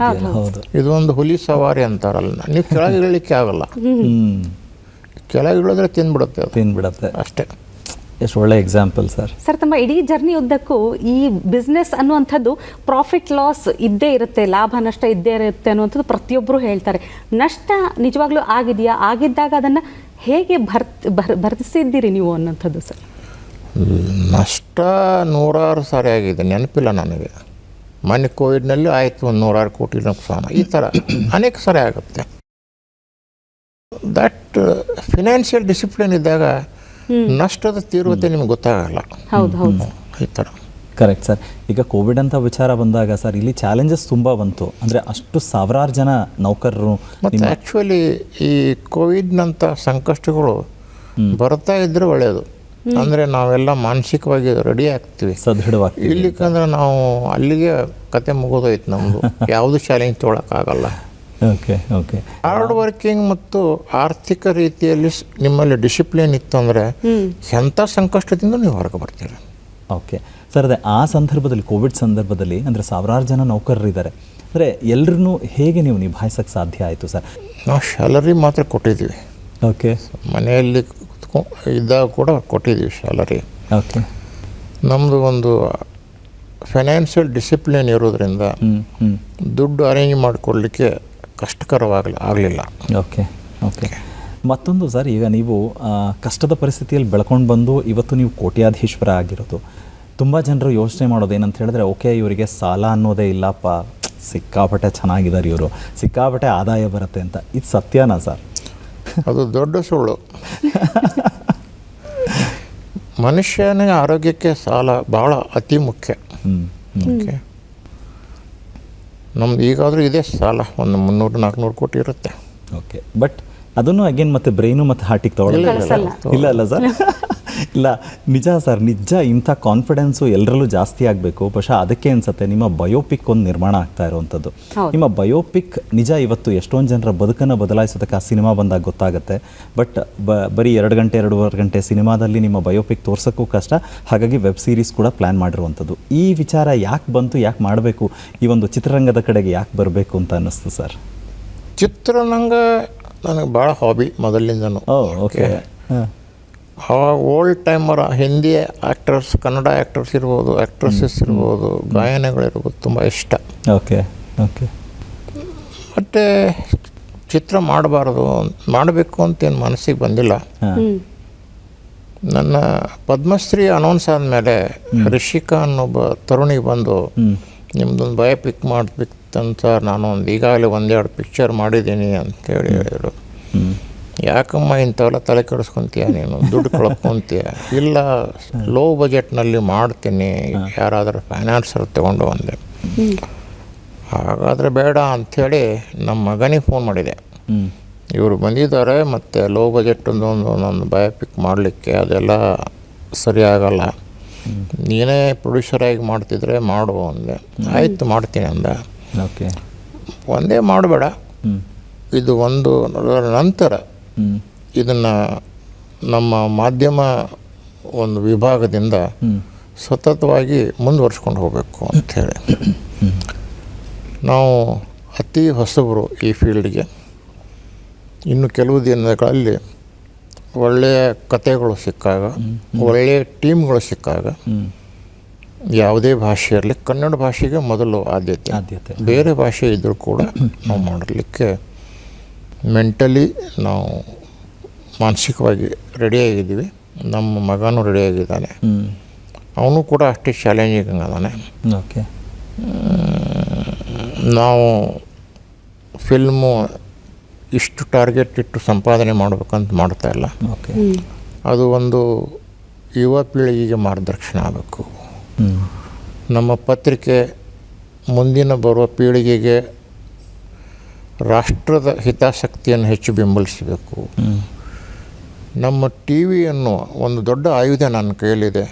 ಹೌದು. ಇದೊಂದು ಹುಲಿ ಸವಾರಿ ಅಂತಾರಲ್ಲ, ನೀವು ಕೆಳಗೆ ಇಳಲಿಕ್ಕೆ ಆಗಲ್ಲ. ಕೆಳಗೆ ಇಳಿದ್ರೆ ತಿಂದ್ಬಿಡುತ್ತೆ ಅಷ್ಟೇ. ಎಷ್ಟು ಒಳ್ಳೆ ಎಕ್ಸಾಂಪಲ್ ಸರ್. ಸರ್, ತಮ್ಮ ಇಡೀ ಜರ್ನಿ ಉದ್ದಕ್ಕೂ ಈ ಬಿಸ್ನೆಸ್ ಅನ್ನುವಂಥದ್ದು ಪ್ರಾಫಿಟ್ ಲಾಸ್ ಇದ್ದೇ ಇರುತ್ತೆ, ಲಾಭ ನಷ್ಟ ಇದ್ದೇ ಇರುತ್ತೆ ಅನ್ನುವಂಥದ್ದು ಪ್ರತಿಯೊಬ್ಬರು ಹೇಳ್ತಾರೆ. ನಷ್ಟ ನಿಜವಾಗ್ಲೂ ಆಗಿದೆಯಾ? ಆಗಿದ್ದಾಗ ಅದನ್ನು ಹೇಗೆ ಭರ್ತಿಸಿದ್ದೀರಿ ನೀವು ಅನ್ನೋಂಥದ್ದು ಸರ್? ನಷ್ಟ 100 ಸಾರಿ ಆಗಿದೆ, ನೆನಪಿಲ್ಲ ನನಗೆ. ಮೊನ್ನೆ ಕೋವಿಡ್ನಲ್ಲಿ ಆಯಿತು, ಒಂದು 100 ಕೋಟಿ ನುಕ್ಸಾನ. ಈ ಥರ ಅನೇಕ ಸಾರಿ ಆಗುತ್ತೆ. ದಟ್ ಫಿನಾನ್ಷಿಯಲ್ ಡಿಸಿಪ್ಲಿನ್ ಇದ್ದಾಗ ನಷ್ಟದ ತೀವ್ರತೆ ನಿಮ್ಗೆ ಗೊತ್ತಾಗಲ್ಲ. ಹೌದು ಹೌದು, ಈ ಥರ. Correct sir. ಈಗ ಕೋವಿಡ್ ಅಂತ ವಿಚಾರ ಬಂದಾಗ ಸರ್, ಇಲ್ಲಿ ಚಾಲೆಂಜಸ್ ತುಂಬ ಬಂತು. ಅಂದರೆ ಅಷ್ಟು ಸಾವಿರಾರು ಜನ ನೌಕರರು. ಮತ್ತು ಆ್ಯಕ್ಚುಲಿ ಈ ಕೋವಿಡ್ನಂಥ ಸಂಕಷ್ಟಗಳು ಬರ್ತಾ ಇದ್ದರೆ ಒಳ್ಳೆಯದು. ಅಂದರೆ ನಾವೆಲ್ಲ ಮಾನಸಿಕವಾಗಿ ರೆಡಿ ಆಗ್ತೀವಿ, ಸದೃಢವಾಗಿ. ಇಲ್ಲಿಕಂದ್ರೆ ನಾವು ಅಲ್ಲಿಗೆ ಕತೆ ಮುಗೋದೈತೆ ನಮ್ಮದು. ಯಾವುದು ಚಾಲೆಂಜ್ ತೊಗೊಳಕ್ಕಾಗಲ್ಲ. Okay okay. ಹಾರ್ಡ್ ವರ್ಕಿಂಗ್ ಮತ್ತು ಆರ್ಥಿಕ ರೀತಿಯಲ್ಲಿ ನಿಮ್ಮಲ್ಲಿ ಡಿಸಿಪ್ಲಿನ್ ಇತ್ತು ಅಂದರೆ ಎಂಥ ಸಂಕಷ್ಟದಿಂದ ನೀವು ಹೊರಗೆ ಬರ್ತೀರಿ. Okay sir. ಅದೇ ಆ ಸಂದರ್ಭದಲ್ಲಿ, ಕೋವಿಡ್ ಸಂದರ್ಭದಲ್ಲಿ ಅಂದರೆ ಸಾವಿರಾರು ಜನ ನೌಕರರಿದ್ದಾರೆ. ಅಂದರೆ ಎಲ್ಲರನ್ನೂ ಹೇಗೆ ನೀವು ನಿಭಾಯಿಸೋಕ್ಕೆ ಸಾಧ್ಯ ಆಯಿತು ಸರ್? ನಾವು ಸ್ಯಾಲರಿ ಮಾತ್ರ ಕೊಟ್ಟಿದ್ದೀವಿ. ಓಕೆ. ಮನೆಯಲ್ಲಿ ಇದ್ದಾಗ ಕೂಡ ಕೊಟ್ಟಿದ್ದೀವಿ ಸ್ಯಾಲರಿ. ಓಕೆ. ನಮ್ಮದು ಒಂದು ಫೈನಾನ್ಷಿಯಲ್ ಡಿಸಿಪ್ಲಿನ್ ಇರೋದ್ರಿಂದ ದುಡ್ಡು ಅರೇಂಜ್ ಮಾಡಿಕೊಡ್ಲಿಕ್ಕೆ ಕಷ್ಟಕರವಾಗಲಿಲ್ಲ. Okay okay. ಮತ್ತೊಂದು ಸರ್, ಈಗ ನೀವು ಕಷ್ಟದ ಪರಿಸ್ಥಿತಿಯಲ್ಲಿ ಬೆಳ್ಕೊಂಡು ಬಂದು ಇವತ್ತು ನೀವು ಕೋಟ್ಯಾಧೀಶ್ವರ ಆಗಿರೋದು. ತುಂಬ ಜನರು ಯೋಚನೆ ಮಾಡೋದು ಏನಂತ ಹೇಳಿದ್ರೆ, ಓಕೆ ಇವರಿಗೆ ಸಾಲ ಅನ್ನೋದೇ ಇಲ್ಲಪ್ಪ, ಸಿಕ್ಕಾಪಟ್ಟೆ ಚೆನ್ನಾಗಿದ್ದಾರೆ ಇವರು, ಸಿಕ್ಕಾಪಟ್ಟೆ ಆದಾಯ ಬರುತ್ತೆ ಅಂತ. ಇದು ಸತ್ಯನಾ ಸರ್? ಅದು ದೊಡ್ಡ ಸುಳ್ಳು. ಮನುಷ್ಯನಿಗೆ ಆರೋಗ್ಯಕ್ಕೆ ಸಾಲ ಭಾಳ ಅತಿ ಮುಖ್ಯ. ಓಕೆ, ನಮ್ದು ಈಗಾದರೂ ಇದೆ ಸಾಲ, ಒಂದು 300-400 ಕೋಟಿ ಇರುತ್ತೆ. ಓಕೆ, ಬಟ್ ಅದನ್ನು ಅಗೇನ್ ಮತ್ತೆ ಬ್ರೈನು ಮತ್ತು ಹಾರ್ಟಿಗೆ ತಗೊಳ್ಳೋಲ್ಲ. ಇಲ್ಲ ಅಲ್ಲ ಸರ್? ಇಲ್ಲ, ನಿಜ ಸರ್, ನಿಜ. ಇಂಥ ಕಾನ್ಫಿಡೆನ್ಸು ಎಲ್ಲರಲ್ಲೂ ಜಾಸ್ತಿ ಆಗಬೇಕು. ಬಹುಶಃ ಅದಕ್ಕೆ ಅನ್ಸುತ್ತೆ ನಿಮ್ಮ ಬಯೋಪಿಕ್ ಒಂದು ನಿರ್ಮಾಣ ಆಗ್ತಾ ಇರೋವಂಥದ್ದು. ನಿಮ್ಮ ಬಯೋಪಿಕ್ ನಿಜ ಇವತ್ತು ಎಷ್ಟೊಂದು ಜನರ ಬದುಕನ್ನು ಬದಲಾಯಿಸೋದಕ್ಕೆ ಆ ಸಿನಿಮಾ ಬಂದಾಗ ಗೊತ್ತಾಗುತ್ತೆ. ಬಟ್ ಬರೀ 2 ಗಂಟೆ 2.5 ಗಂಟೆ ಸಿನಿಮಾದಲ್ಲಿ ನಿಮ್ಮ ಬಯೋಪಿಕ್ ತೋರ್ಸೋಕ್ಕೂ ಕಷ್ಟ. ಹಾಗಾಗಿ ವೆಬ್ ಸೀರೀಸ್ ಕೂಡ ಪ್ಲ್ಯಾನ್ ಮಾಡಿರುವಂಥದ್ದು. ಈ ವಿಚಾರ ಯಾಕೆ ಬಂತು, ಯಾಕೆ ಮಾಡಬೇಕು, ಈ ಒಂದು ಚಿತ್ರರಂಗದ ಕಡೆಗೆ ಯಾಕೆ ಬರಬೇಕು ಅಂತ ಅನ್ನಿಸ್ತು ಸರ್? ಚಿತ್ರರಂಗ ನನಗೆ ಭಾಳ ಹಾಬಿ ಮೊದಲಿಂದನೂ. ಓಕೆ. ಅವಾಗ old timer Hindi actors, Kannada actors ಇರ್ಬೋದು, ಆ್ಯಕ್ಟ್ರೆಸಸ್ ಇರ್ಬೋದು, ಗಾಯನಗಳಿರ್ಬೋದು, ತುಂಬ ಇಷ್ಟ. Okay okay. ಮತ್ತು ಚಿತ್ರ ಮಾಡಬೇಕು ಅಂತೇನು ಮನಸ್ಸಿಗೆ ಬಂದಿಲ್ಲ. ನನ್ನ ಪದ್ಮಶ್ರೀ ಅನೌನ್ಸ್ ಆದಮೇಲೆ ರಿಷಿಕಾ ಅನ್ನೊಬ್ಬ ತರುಣಿಗೆ ಬಂದು, ನಿಮ್ಮದೊಂದು ಬಯೋಪಿಕ್ ಮಾಡಬೇಕಂತ ನಾನು ಈಗಾಗಲೇ 1-2 ಪಿಕ್ಚರ್ ಮಾಡಿದ್ದೀನಿ ಅಂತೇಳಿ ಹೇಳಿದರು. ಯಾಕಮ್ಮ ಇಂಥವೆಲ್ಲ ತಲೆ ಕೆಡಿಸ್ಕೊಂತೀಯ ನೀನು, ದುಡ್ಡು ಕಳ್ಕೊಂತೀಯ. ಇಲ್ಲ, ಲೋ ಬಜೆಟ್ನಲ್ಲಿ ಮಾಡ್ತೀನಿ, ಯಾರಾದರೂ ಫೈನಾನ್ಸರ್ ತೊಗೊಂಡು ಬಂದೆ. ಹಾಗಾದರೆ ಬೇಡ ಅಂಥೇಳಿ ನಮ್ಮ ಮಗನಿಗೆ ಫೋನ್ ಮಾಡಿದೆ. ಇವರು ಬಂದಿದ್ದಾರೆ ಮತ್ತು ಲೋ ಬಜೆಟ್ ಒಂದೊಂದು ಬಯೋಪಿಕ್ ಮಾಡಲಿಕ್ಕೆ, ಅದೆಲ್ಲ ಸರಿಯಾಗಲ್ಲ, ನೀನೇ ಪ್ರೊಡ್ಯೂಸರಾಗಿ ಮಾಡ್ತಿದ್ರೆ ಮಾಡು ಅಂದೆ. ಆಯಿತು ಮಾಡ್ತೀನಿ ಅಂದ. ಓಕೆ, ಒಂದೇ ಮಾಡಬೇಡ, ಇದು ಒಂದು ನಂತರ ಇದನ್ನು ನಮ್ಮ ಮಾಧ್ಯಮ ಒಂದು ವಿಭಾಗದಿಂದ ಸತತವಾಗಿ ಮುಂದುವರ್ಸ್ಕೊಂಡು ಹೋಗಬೇಕು ಅಂಥೇಳಿ. ನಾವು ಅತಿ ಹೊಸಬರು ಈ ಫೀಲ್ಡ್ಗೆ. ಇನ್ನು ಕೆಲವು ದಿನಗಳಲ್ಲಿ ಒಳ್ಳೆಯ ಕಥೆಗಳು ಸಿಕ್ಕಾಗ, ಒಳ್ಳೆಯ ಟೀಮ್ಗಳು ಸಿಕ್ಕಾಗ, ಯಾವುದೇ ಭಾಷೆ ಇರಲಿ, ಕನ್ನಡ ಭಾಷೆಗೆ ಮೊದಲು ಆದ್ಯತೆ. ಬೇರೆ ಭಾಷೆ ಇದ್ದರೂ ಕೂಡ ನಾವು ಮಾಡಲಿಕ್ಕೆ ಮೆಂಟಲಿ ನಾವು ಮಾನಸಿಕವಾಗಿ ರೆಡಿಯಾಗಿದ್ದೀವಿ. ನಮ್ಮ ಮಗನೂ ರೆಡಿಯಾಗಿದ್ದಾನೆ, ಅವನು ಕೂಡ ಅಷ್ಟೇ ಚಾಲೆಂಜಿಂಗ್ ಅದಾನೆ. ಓಕೆ, ನಾವು ಫಿಲ್ಮು ಇಷ್ಟು ಟಾರ್ಗೆಟ್ ಇಟ್ಟು ಸಂಪಾದನೆ ಮಾಡಬೇಕಂತ ಮಾಡ್ತಾಯಿಲ್ಲ. ಓಕೆ, ಅದು ಒಂದು ಯುವ ಪೀಳಿಗೆಗೆ ಮಾರ್ಗದರ್ಶನ ಆಗಬೇಕು. ನಮ್ಮ ಪತ್ರಿಕೆ ಮುಂದಿನ ಬರುವ ಪೀಳಿಗೆಗೆ ರಾಷ್ಟ್ರದ ಹಿತಾಸಕ್ತಿಯನ್ನು ಹೆಚ್ಚು ಬೆಂಬಲಿಸಬೇಕು. ನಮ್ಮ ಟಿ ವಿಯನ್ನು ಒಂದು ದೊಡ್ಡ ಆಯುಧ ನನ್ನ ಕೈಯಲ್ಲಿದೆ,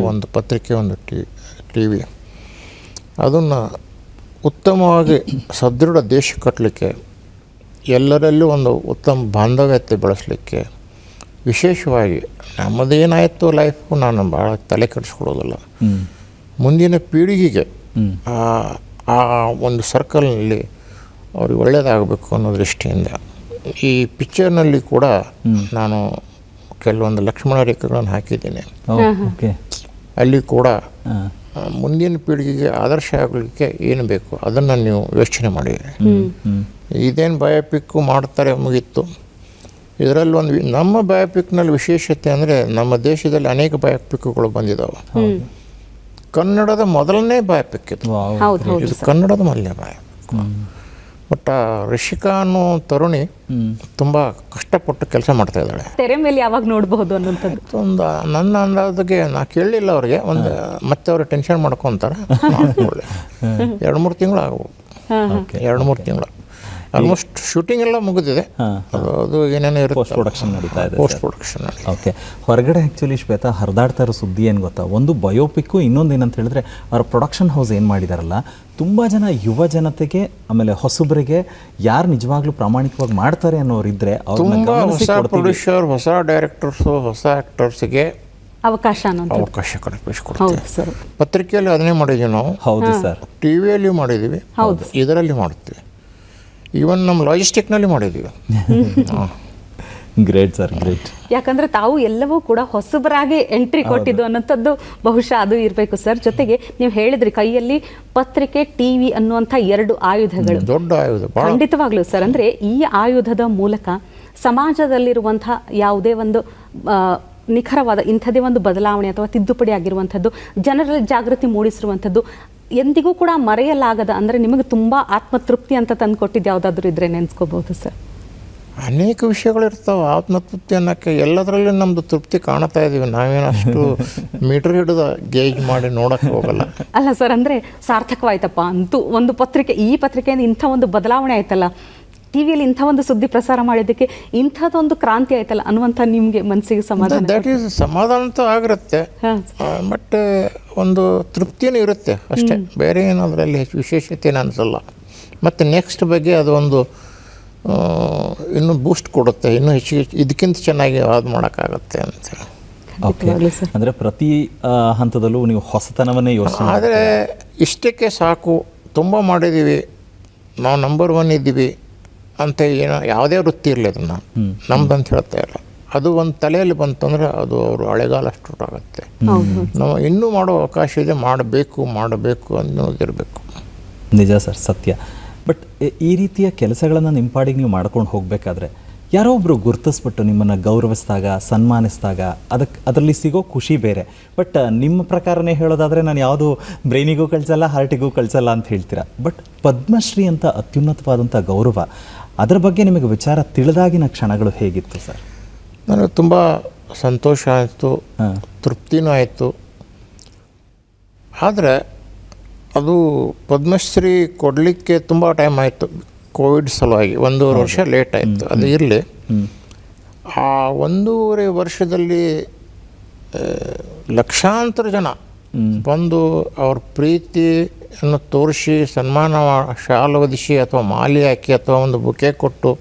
ಒಂದು ಪತ್ರಿಕೆ, ಒಂದು ಟಿ ವಿ. ಅದನ್ನು ಉತ್ತಮವಾಗಿ ಸದೃಢ ದೇಶ ಕಟ್ಟಲಿಕ್ಕೆ, ಎಲ್ಲರಲ್ಲೂ ಒಂದು ಉತ್ತಮ ಬಾಂಧವ್ಯತೆ ಬೆಳೆಸಲಿಕ್ಕೆ, ವಿಶೇಷವಾಗಿ ನಮ್ಮದೇನಾಯಿತು ಲೈಫು ನಾನು ಭಾಳ ತಲೆ ಕೆಡಿಸ್ಕೊಳ್ಳೋದಿಲ್ಲ. ಮುಂದಿನ ಪೀಳಿಗೆಗೆ ಆ ಒಂದು ಸರ್ಕಲ್ನಲ್ಲಿ ಅವ್ರಿಗೆ ಒಳ್ಳೆಯದಾಗಬೇಕು ಅನ್ನೋ ದೃಷ್ಟಿಯಿಂದ ಈ ಪಿಕ್ಚರ್ನಲ್ಲಿ ಕೂಡ ನಾನು ಕೆಲವೊಂದು ಲಕ್ಷ್ಮಣ ರೇಖೆಗಳನ್ನು ಹಾಕಿದ್ದೀನಿ. ಓಕೆ, ಅಲ್ಲಿ ಕೂಡ ಮುಂದಿನ ಪೀಳಿಗೆಗೆ ಆದರ್ಶ ಆಗಲಿಕ್ಕೆ ಏನು ಬೇಕು ಅದನ್ನು ನೀವು ಯೋಚನೆ ಮಾಡಿ. ಇದೇನು ಬಯೋಪಿಕ್ಕು ಮಾಡ್ತಾರೆ ಮುಗೀತು. ಇದರಲ್ಲಿ ಒಂದು ನಮ್ಮ ಬಯೋಪಿಕ್ನಲ್ಲಿ ವಿಶೇಷತೆ ಅಂದರೆ, ನಮ್ಮ ದೇಶದಲ್ಲಿ ಅನೇಕ ಬಯೋಪಿಕ್ಗಳು ಬಂದಿದ್ದಾವೆ. ಕನ್ನಡದ ಮೊದಲನೇ ಬಯೋಪಿಕ್ ಇದು ಕನ್ನಡದ ಮೊದಲನೇ ಬಯೋಪಿಕ್. ಬಟ್ ರಿಷಿಕಾ ಅನ್ನೋ ತರುಣಿ ತುಂಬ ಕಷ್ಟಪಟ್ಟು ಕೆಲಸ ಮಾಡ್ತಾ ಇದ್ದಾಳೆ. ತೆರೆ ಮೇಲೆ ಯಾವಾಗ ನೋಡಬಹುದು ಅನ್ನೋಂಥದ್ದು ಒಂದು ನನ್ನ ಅಂದಾಜಿಗೆ ನಾ ಕೇಳಲಿಲ್ಲ ಅವ್ರಿಗೆ. ಒಂದು ಮತ್ತೆ ಅವ್ರು ಟೆನ್ಷನ್ ಮಾಡ್ಕೊತಾರೆ. 2-3 ತಿಂಗಳು ಆಗ್ಬೋದು, 2-3 ತಿಂಗಳು. ಆಲ್ಮೋಸ್ಟ್ ಶೂಟಿಂಗ್ ಎಲ್ಲ ಮುಗಿದಿದೆ. ಅದು ಏನೇನೋ ಇರುತ್ತೆ, ಪೋಸ್ಟ್ ಪ್ರೊಡಕ್ಷನ್ ನಡೀತಾ ಇದೆ. Post production. ಓಕೆ, ಹೊರಗಡೆ ಆ್ಯಕ್ಚುಲಿ ಶ್ವೇತಾ ಹರಿದಾಡ್ತಾ ಇರೋ ಸುದ್ದಿ ಏನು ಗೊತ್ತಾ, ಒಂದು ಬಯೋಪಿಕ್ಕು, ಇನ್ನೊಂದು ಏನಂತ ಹೇಳಿದ್ರೆ ಅವ್ರ ಪ್ರೊಡಕ್ಷನ್ ಹೌಸ್ ಏನು ಮಾಡಿದಾರಲ್ಲ, ತುಂಬ ಜನ ಯುವ ಜನತೆಗೆ, ಆಮೇಲೆ ಹೊಸಬರಿಗೆ ಯಾರು ನಿಜವಾಗ್ಲೂ ಪ್ರಾಮಾಣಿಕವಾಗಿ ಮಾಡ್ತಾರೆ ಅನ್ನೋರಿದ್ರೆ ತುಂಬ ಹೊಸ ಪ್ರೊಡ್ಯೂಸರ್, ಹೊಸ ಡೈರೆಕ್ಟರ್ಸು, ಹೊಸ ಆ್ಯಕ್ಟರ್ಸ್ಗೆ ಅವಕಾಶ ಕಲ್ಪಿಸ್ಕೊಡ್ತೀವಿ. ಪತ್ರಿಕೆಯಲ್ಲಿ ಅದನ್ನೇ ಮಾಡಿದ್ದೀವಿ ನಾವು. ಹೌದು ಸರ್, ಟಿ ವಿಯಲ್ಲಿ ಮಾಡಿದ್ದೀವಿ, ಇದರಲ್ಲಿ ಮಾಡ್ತೀವಿ, ಈವನ್ ನಮ್ಮ ಲಾಜಿಸ್ಟಿಕ್ನಲ್ಲಿ ಮಾಡಿದ್ದೀವಿ. Great sir, great. ಯಾಕಂದ್ರೆ ತಾವು ಎಲ್ಲವೂ ಕೂಡ ಹೊಸಬರಾಗಿ ಎಂಟ್ರಿ ಕೊಟ್ಟಿದ್ದು ಅನ್ನೋಂಥದ್ದು ಬಹುಶಃ ಅದು ಇರಬೇಕು ಸರ್. ಜೊತೆಗೆ ನೀವು ಹೇಳಿದ್ರಿ ಕೈಯಲ್ಲಿ ಪತ್ರಿಕೆ, ಟಿವಿ ಅನ್ನುವಂಥ 2 ಆಯುಧಗಳು, ದೊಡ್ಡ ಆಯುಧ. ಖಂಡಿತವಾಗ್ಲೂ ಸರ್. ಅಂದ್ರೆ ಈ ಆಯುಧದ ಮೂಲಕ ಸಮಾಜದಲ್ಲಿರುವಂಥ ಯಾವುದೇ ಒಂದು ನಿಖರವಾದ ಇಂಥದೇ ಒಂದು ಬದಲಾವಣೆ ಅಥವಾ ತಿದ್ದುಪಡಿ ಆಗಿರುವಂಥದ್ದು, ಜನರಲ್ಲಿ ಜಾಗೃತಿ ಮೂಡಿಸಿರುವಂಥದ್ದು, ಎಂದಿಗೂ ಕೂಡ ಮರೆಯಲಾಗದ, ಅಂದರೆ ನಿಮಗೆ ತುಂಬ ಆತ್ಮತೃಪ್ತಿ ಅಂತ ತಂದು ಕೊಟ್ಟಿದ್ದು ಯಾವುದಾದ್ರೂ ಇದ್ರೆ ನೆನೆಸ್ಕೋಬಹುದು ಸರ್? ಅನೇಕ ವಿಷಯಗಳಿರ್ತಾವೆ ಆತ್ಮತೃಪ್ತಿ ಅನ್ನೋಕ್ಕೆ. ಎಲ್ಲದರಲ್ಲೂ ನಮ್ಮದು ತೃಪ್ತಿ ಕಾಣ್ತಾ ಇದ್ದೀವಿ. ನಾವೇನು ಅಷ್ಟು ಮೀಟರ್ ಹಿಡಿದು ಗೇಜ್ ಮಾಡಿ ನೋಡೋಕ್ಕೆ ಹೋಗಲ್ಲ. ಅಲ್ಲ ಸರ್, ಅಂದರೆ ಸಾರ್ಥಕವಾಯ್ತಪ್ಪ ಅಂತೂ ಒಂದು ಪತ್ರಿಕೆ, ಈ ಪತ್ರಿಕೆಯಿಂದ ಇಂಥ ಒಂದು ಬದಲಾವಣೆ ಆಯ್ತಲ್ಲ, ಟಿ ವಿಯಲ್ಲಿ ಇಂಥ ಒಂದು ಸುದ್ದಿ ಪ್ರಸಾರ ಮಾಡಿದ್ದಕ್ಕೆ ಇಂಥದ್ದೊಂದು ಕ್ರಾಂತಿ ಆಯ್ತಲ್ಲ ಅನ್ನುವಂಥ ನಿಮಗೆ ಮನಸ್ಸಿಗೆ ಸಮಾಧಾನ? ದಟ್ ಈಸ್ ಸಮಾಧಾನ ಅಂತೂ ಆಗಿರುತ್ತೆ, ಬಟ್ ಒಂದು ತೃಪ್ತಿನೂ ಇರುತ್ತೆ ಅಷ್ಟೇ. ಬೇರೆ ಏನು ಅದರಲ್ಲಿ ಹೆಚ್ಚು ವಿಶೇಷತೆ ಏನು ಅನಿಸಲ್ಲ. ಮತ್ತು ನೆಕ್ಸ್ಟ್ ಬಗ್ಗೆ ಅದೊಂದು ಇನ್ನೂ ಬೂಸ್ಟ್ ಕೊಡುತ್ತೆ, ಇನ್ನೂ ಹೆಚ್ಚಿಗೆ ಇದಕ್ಕಿಂತ ಚೆನ್ನಾಗಿ ಅದು ಮಾಡೋಕ್ಕಾಗತ್ತೆ ಅಂತ. ಓಕೆ, ಅಂದರೆ ಪ್ರತಿ ಹಂತದಲ್ಲೂ ನೀವು ಹೊಸತನವನ್ನೇ ಯೋಚನೆ. ಆದರೆ ಇಷ್ಟಕ್ಕೆ ಸಾಕು, ತುಂಬ ಮಾಡಿದ್ದೀವಿ, ನಾವು ನಂಬರ್ 1 ಇದ್ದೀವಿ ಅಂತ ಏನೋ ಯಾವುದೇ ವೃತ್ತಿ ಇರಲಿ ಅದನ್ನು ನಮ್ದಂತ ಹೇಳ್ತಾ ಇಲ್ಲ. ಅದು ಒಂದು ತಲೆಯಲ್ಲಿ ಬಂತಂದರೆ ಅದು ಅವರು ಹಳೆಗಾಲ ಅಷ್ಟು ಆಗುತ್ತೆ. ನಾವು ಇನ್ನೂ ಮಾಡೋ ಅವಕಾಶ ಇದೆ, ಮಾಡಬೇಕು ಅನ್ನೋದಿರಬೇಕು. ನಿಜ ಸರ್, ಸತ್ಯ. ಬಟ್ ಈ ರೀತಿಯ ಕೆಲಸಗಳನ್ನು ನಿಮ್ಮ ಪಾಡಿಗೆ ನೀವು ಮಾಡ್ಕೊಂಡು ಹೋಗಬೇಕಾದ್ರೆ ಯಾರೋ ಒಬ್ಬರು ಗುರುತಿಸ್ಬಿಟ್ಟು ನಿಮ್ಮನ್ನು ಗೌರವಿಸಿದಾಗ, ಸನ್ಮಾನಿಸಿದಾಗ ಅದರಲ್ಲಿ ಸಿಗೋ ಖುಷಿ ಬೇರೆ. ಬಟ್ ನಿಮ್ಮ ಪ್ರಕಾರನೇ ಹೇಳೋದಾದರೆ ನಾನು ಯಾವುದು ಬ್ರೈನಿಗೂ ಕಳಿಸಲ್ಲ, ಹಾರ್ಟಿಗೂ ಕಳಿಸಲ್ಲ ಅಂತ ಹೇಳ್ತೀರಾ. ಬಟ್ ಪದ್ಮಶ್ರೀ ಅಂತ ಅತ್ಯುನ್ನತವಾದಂಥ ಗೌರವ, ಅದರ ಬಗ್ಗೆ ನಿಮಗೆ ವಿಚಾರ ತಿಳಿದಾಗಿನ ಕ್ಷಣಗಳು ಹೇಗಿತ್ತು ಸರ್? ನನಗೆ ತುಂಬ ಸಂತೋಷ ಆಯಿತು, ತೃಪ್ತಿನೂ ಆಯಿತು. ಆದರೆ ಅದು ಪದ್ಮಶ್ರೀ ಕೊಡಲಿಕ್ಕೆ ತುಂಬ ಟೈಮ್ ಆಯಿತು, ಕೋವಿಡ್ ಸಲುವಾಗಿ 1.5 ವರ್ಷ ಲೇಟ್ ಆಯಿತು. ಅದು ಇರಲಿ, ಆ 1.5 ವರ್ಷದಲ್ಲಿ ಲಕ್ಷಾಂತರ ಜನ ಬಂದು ಅವ್ರ ಪ್ರೀತಿಯನ್ನು ತೋರಿಸಿ ಸನ್ಮಾನ ಶಾಲು ಹೊದಿಸಿ ಅಥವಾ ಮಾಲೆ ಹಾಕಿ ಅಥವಾ ಒಂದು ಬುಕೆ ಕೊಟ್ಟು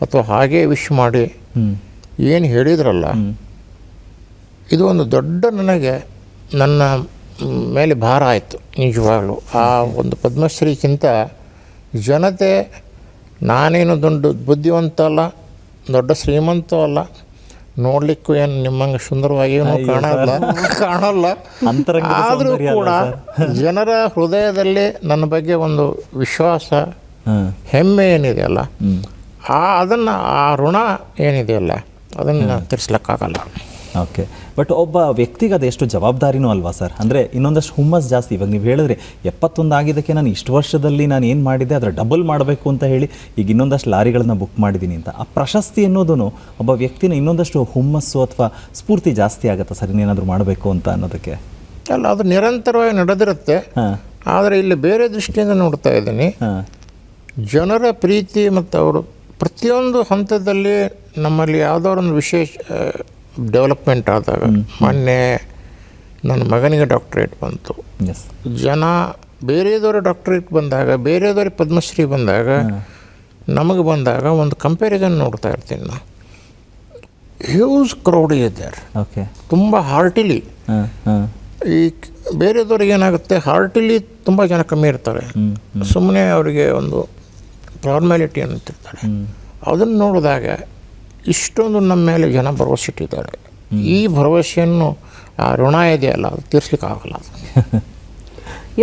ಅಥವಾ ಹಾಗೇ ವಿಶ್ ಮಾಡಿ ಏನು ಹೇಳಿದ್ರಲ್ಲ, ಇದು ಒಂದು ದೊಡ್ಡ ನನಗೆ ನನ್ನ ಮೇಲೆ ಭಾರ ಆಯಿತು ನಿಜವಾಗ್ಲೂ. ಆ ಒಂದು ಪದ್ಮಶ್ರೀಗಿಂತ ಜನತೆ, ನಾನೇನು ದೊಡ್ಡ ಬುದ್ಧಿವಂತ ಅಲ್ಲ, ದೊಡ್ಡ ಶ್ರೀಮಂತ ಅಲ್ಲ, ನೋಡಲಿಕ್ಕೂ ಏನು ನಿಮ್ಮಂಗೆ ಸುಂದರವಾಗಿಯೂ ಕಾಣಲ್ಲ. ಆದರೂ ಕೂಡ ಜನರ ಹೃದಯದಲ್ಲಿ ನನ್ನ ಬಗ್ಗೆ ಒಂದು ವಿಶ್ವಾಸ, ಹೆಮ್ಮೆ ಏನಿದೆಯಲ್ಲ, ಅದನ್ನು ಆ ಋಣ ಏನಿದೆಯಲ್ಲ ಅದನ್ನು ತೀರಿಸ್ಲಿಕ್ಕಾಗಲ್ಲ. ಓಕೆ, ಬಟ್ ಒಬ್ಬ ವ್ಯಕ್ತಿಗೆ ಅದು ಎಷ್ಟು ಜವಾಬ್ದಾರಿನೂ ಅಲ್ವಾ ಸರ್? ಅಂದರೆ ಇನ್ನೊಂದಷ್ಟು ಹುಮ್ಮಸ್ ಜಾಸ್ತಿ. ಇವಾಗ ನೀವು ಹೇಳಿದ್ರೆ 71 ಆಗಿದ್ದಕ್ಕೆ ನಾನು ಇಷ್ಟು ವರ್ಷದಲ್ಲಿ ನಾನು ಏನು ಮಾಡಿದ್ದೆ ಅದರ ಡಬಲ್ ಮಾಡಬೇಕು ಅಂತ ಹೇಳಿ ಈಗ ಇನ್ನೊಂದಷ್ಟು ಲಾರಿಗಳನ್ನ ಬುಕ್ ಮಾಡಿದ್ದೀನಿ ಅಂತ. ಆ ಪ್ರಶಸ್ತಿ ಅನ್ನೋದು ಒಬ್ಬ ವ್ಯಕ್ತಿನ ಇನ್ನೊಂದಷ್ಟು ಹುಮ್ಮಸ್ಸು ಅಥವಾ ಸ್ಫೂರ್ತಿ ಜಾಸ್ತಿ ಆಗುತ್ತಾ ಸರ್ ಇನ್ನೇನಾದರೂ ಮಾಡಬೇಕು ಅಂತ ಅನ್ನೋದಕ್ಕೆ? ಅಲ್ಲ, ಅದು ನಿರಂತರವಾಗಿ ನಡೆದಿರುತ್ತೆ. ಆದರೆ ಇಲ್ಲಿ ಬೇರೆ ದೃಷ್ಟಿಯಿಂದ ನೋಡ್ತಾ ಇದ್ದೀನಿ. ಜನರ ಪ್ರೀತಿ ಮತ್ತು ಅವರು ಪ್ರತಿಯೊಂದು ಹಂತದಲ್ಲಿ ನಮ್ಮಲ್ಲಿ ಯಾವುದಾದ್ರು ಒಂದು ವಿಶೇಷ ಡೆವಲಪ್ಮೆಂಟ್ ಆದಾಗ, ಮೊನ್ನೆ ನನ್ನ ಮಗನಿಗೆ ಡಾಕ್ಟ್ರೇಟ್ ಬಂತು, ಜನ ಬೇರೆದವ್ರ ಡಾಕ್ಟ್ರೇಟ್ ಬಂದಾಗ, ಬೇರೆದವ್ರಿಗೆ ಪದ್ಮಶ್ರೀ ಬಂದಾಗ, ನಮಗೆ ಬಂದಾಗ ಒಂದು ಕಂಪ್ಯಾರಿಸನ್ ನೋಡ್ತಾ ಇರ್ತೀನಿ ನಾನು. ಹ್ಯೂಜ್ ಕ್ರೌಡ್ ಇದ್ದಾರೆ, ತುಂಬ ಹಾರ್ಟಿಲಿ. ಈ ಬೇರೆದವ್ರಿಗೆ ಏನಾಗುತ್ತೆ, ಹಾರ್ಟಿಲಿ ತುಂಬ ಜನ ಕಮ್ಮಿ ಇರ್ತಾರೆ, ಸುಮ್ಮನೆ ಅವರಿಗೆ ಒಂದು ಫಾರ್ಮ್ಯಾಲಿಟಿ ಅಂತಿರ್ತಾರೆ. ಅದನ್ನು ನೋಡಿದಾಗ ಇಷ್ಟೊಂದು ನಮ್ಮ ಮೇಲೆ ಜನ ಭರವಸೆ ಇಟ್ಟಿದ್ದಾರೆ. ಈ ಭರವಸೆಯನ್ನು ಆ ಋಣ ಇದೆಯಲ್ಲ, ಅದು ತೀರಿಸ್ಲಿಕ್ಕಾಗಲ್ಲ.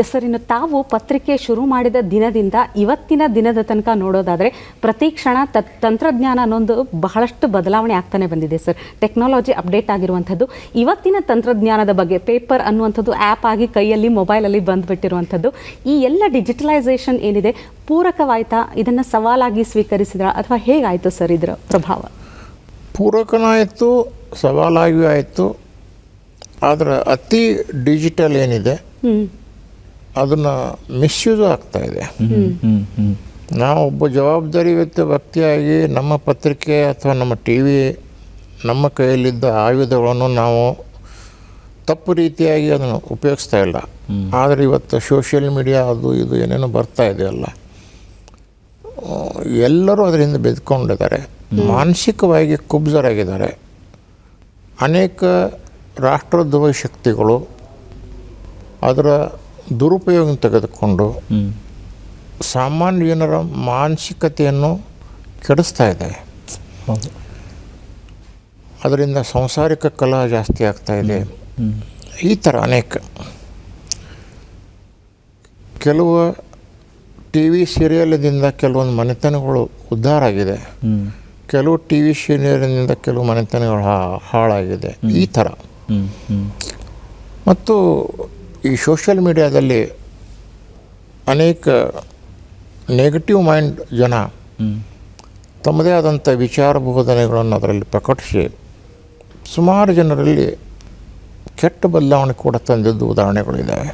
ಎಸ್ ಸರ್, ಇನ್ನು ತಾವು ಪತ್ರಿಕೆ ಶುರು ಮಾಡಿದ ದಿನದಿಂದ ಇವತ್ತಿನ ದಿನದ ತನಕ ನೋಡೋದಾದರೆ ಪ್ರತಿ ಕ್ಷಣ ತಂತ್ರಜ್ಞಾನ ಅನ್ನೊಂದು ಬಹಳಷ್ಟು ಬದಲಾವಣೆ ಆಗ್ತಾನೆ ಬಂದಿದೆ ಸರ್. ಟೆಕ್ನಾಲಜಿ ಅಪ್ಡೇಟ್ ಆಗಿರುವಂಥದ್ದು, ಇವತ್ತಿನ ತಂತ್ರಜ್ಞಾನದ ಬಗ್ಗೆ ಪೇಪರ್ ಅನ್ನುವಂಥದ್ದು ಆ್ಯಪ್ ಆಗಿ ಕೈಯಲ್ಲಿ ಮೊಬೈಲಲ್ಲಿ ಬಂದುಬಿಟ್ಟಿರುವಂಥದ್ದು, ಈ ಎಲ್ಲ ಡಿಜಿಟಲೈಸೇಷನ್ ಏನಿದೆ ಪೂರಕವಾಯ್ತಾ, ಇದನ್ನು ಸವಾಲಾಗಿ ಸ್ವೀಕರಿಸಿದ್ರ ಅಥವಾ ಹೇಗಾಯಿತು ಸರ್ ಇದರ ಪ್ರಭಾವ? ಪೂರಕನಾಯಿತು, ಸವಾಲಾಗಿಯೂ ಆಯಿತು. ಆದರೆ ಅತಿ ಡಿಜಿಟಲ್ ಏನಿದೆ ಅದನ್ನು ಮಿಸ್ಯೂಸು ಆಗ್ತಾಯಿದೆ. ನಾವು ಒಬ್ಬ ಜವಾಬ್ದಾರಿಯುತ ವ್ಯಕ್ತಿಯಾಗಿ ನಮ್ಮ ಪತ್ರಿಕೆ ಅಥವಾ ನಮ್ಮ ಟಿ ವಿ, ನಮ್ಮ ಕೈಯಲ್ಲಿದ್ದ ಆಯುಧಗಳನ್ನು ನಾವು ತಪ್ಪು ರೀತಿಯಾಗಿ ಅದನ್ನು ಉಪಯೋಗಿಸ್ತಾ ಇಲ್ಲ. ಆದರೆ ಇವತ್ತು ಸೋಷಿಯಲ್ ಮೀಡಿಯಾ ಅದು ಇದು ಏನೇನೋ ಬರ್ತಾ ಇದೆಯಲ್ಲ, ಎಲ್ಲರೂ ಅದರಿಂದ ಬೆದ್ಕೊಂಡಿದ್ದಾರೆ, ಮಾನಸಿಕವಾಗಿ ಕುಬ್ಜರಾಗಿದ್ದಾರೆ. ಅನೇಕ ರಾಷ್ಟ್ರದ್ರೋಹಿ ಶಕ್ತಿಗಳು ಅದರ ದುರುಪಯೋಗ ತೆಗೆದುಕೊಂಡು ಸಾಮಾನ್ಯ ಜನರ ಮಾನಸಿಕತೆಯನ್ನು ಕೆಡಿಸ್ತಾ ಇದೆ. ಅದರಿಂದ ಸಂಸಾರಿಕ ಕಲಹ ಜಾಸ್ತಿ ಆಗ್ತಾ ಇದೆ. ಈ ಥರ ಅನೇಕ ಕೆಲವು ಟಿ ವಿ ಸೀರಿಯಲ್ದಿಂದ ಕೆಲವೊಂದು ಮನೆತನಗಳು ಉದ್ಧಾರ ಆಗಿದೆ, ಕೆಲವು ಟಿ ವಿ ಸೀರಿಯಲ್ನಿಂದ ಕೆಲವು ಮನೆತನಗಳು ಹಾಳಾಗಿದೆ. ಈ ಥರ ಮತ್ತು ಈ ಸೋಷಿಯಲ್ ಮೀಡಿಯಾದಲ್ಲಿ ಅನೇಕ ನೆಗೆಟಿವ್ ಮೈಂಡ್ ಜನ ತಮ್ಮದೇ ಆದಂಥ ವಿಚಾರ ಬೋಧನೆಗಳನ್ನು ಅದರಲ್ಲಿ ಪ್ರಕಟಿಸಿ ಸುಮಾರು ಜನರಲ್ಲಿ ಕೆಟ್ಟ ಬದಲಾವಣೆ ಕೂಡ ತಂದಿದ್ದು ಉದಾಹರಣೆಗಳಿದ್ದಾವೆ.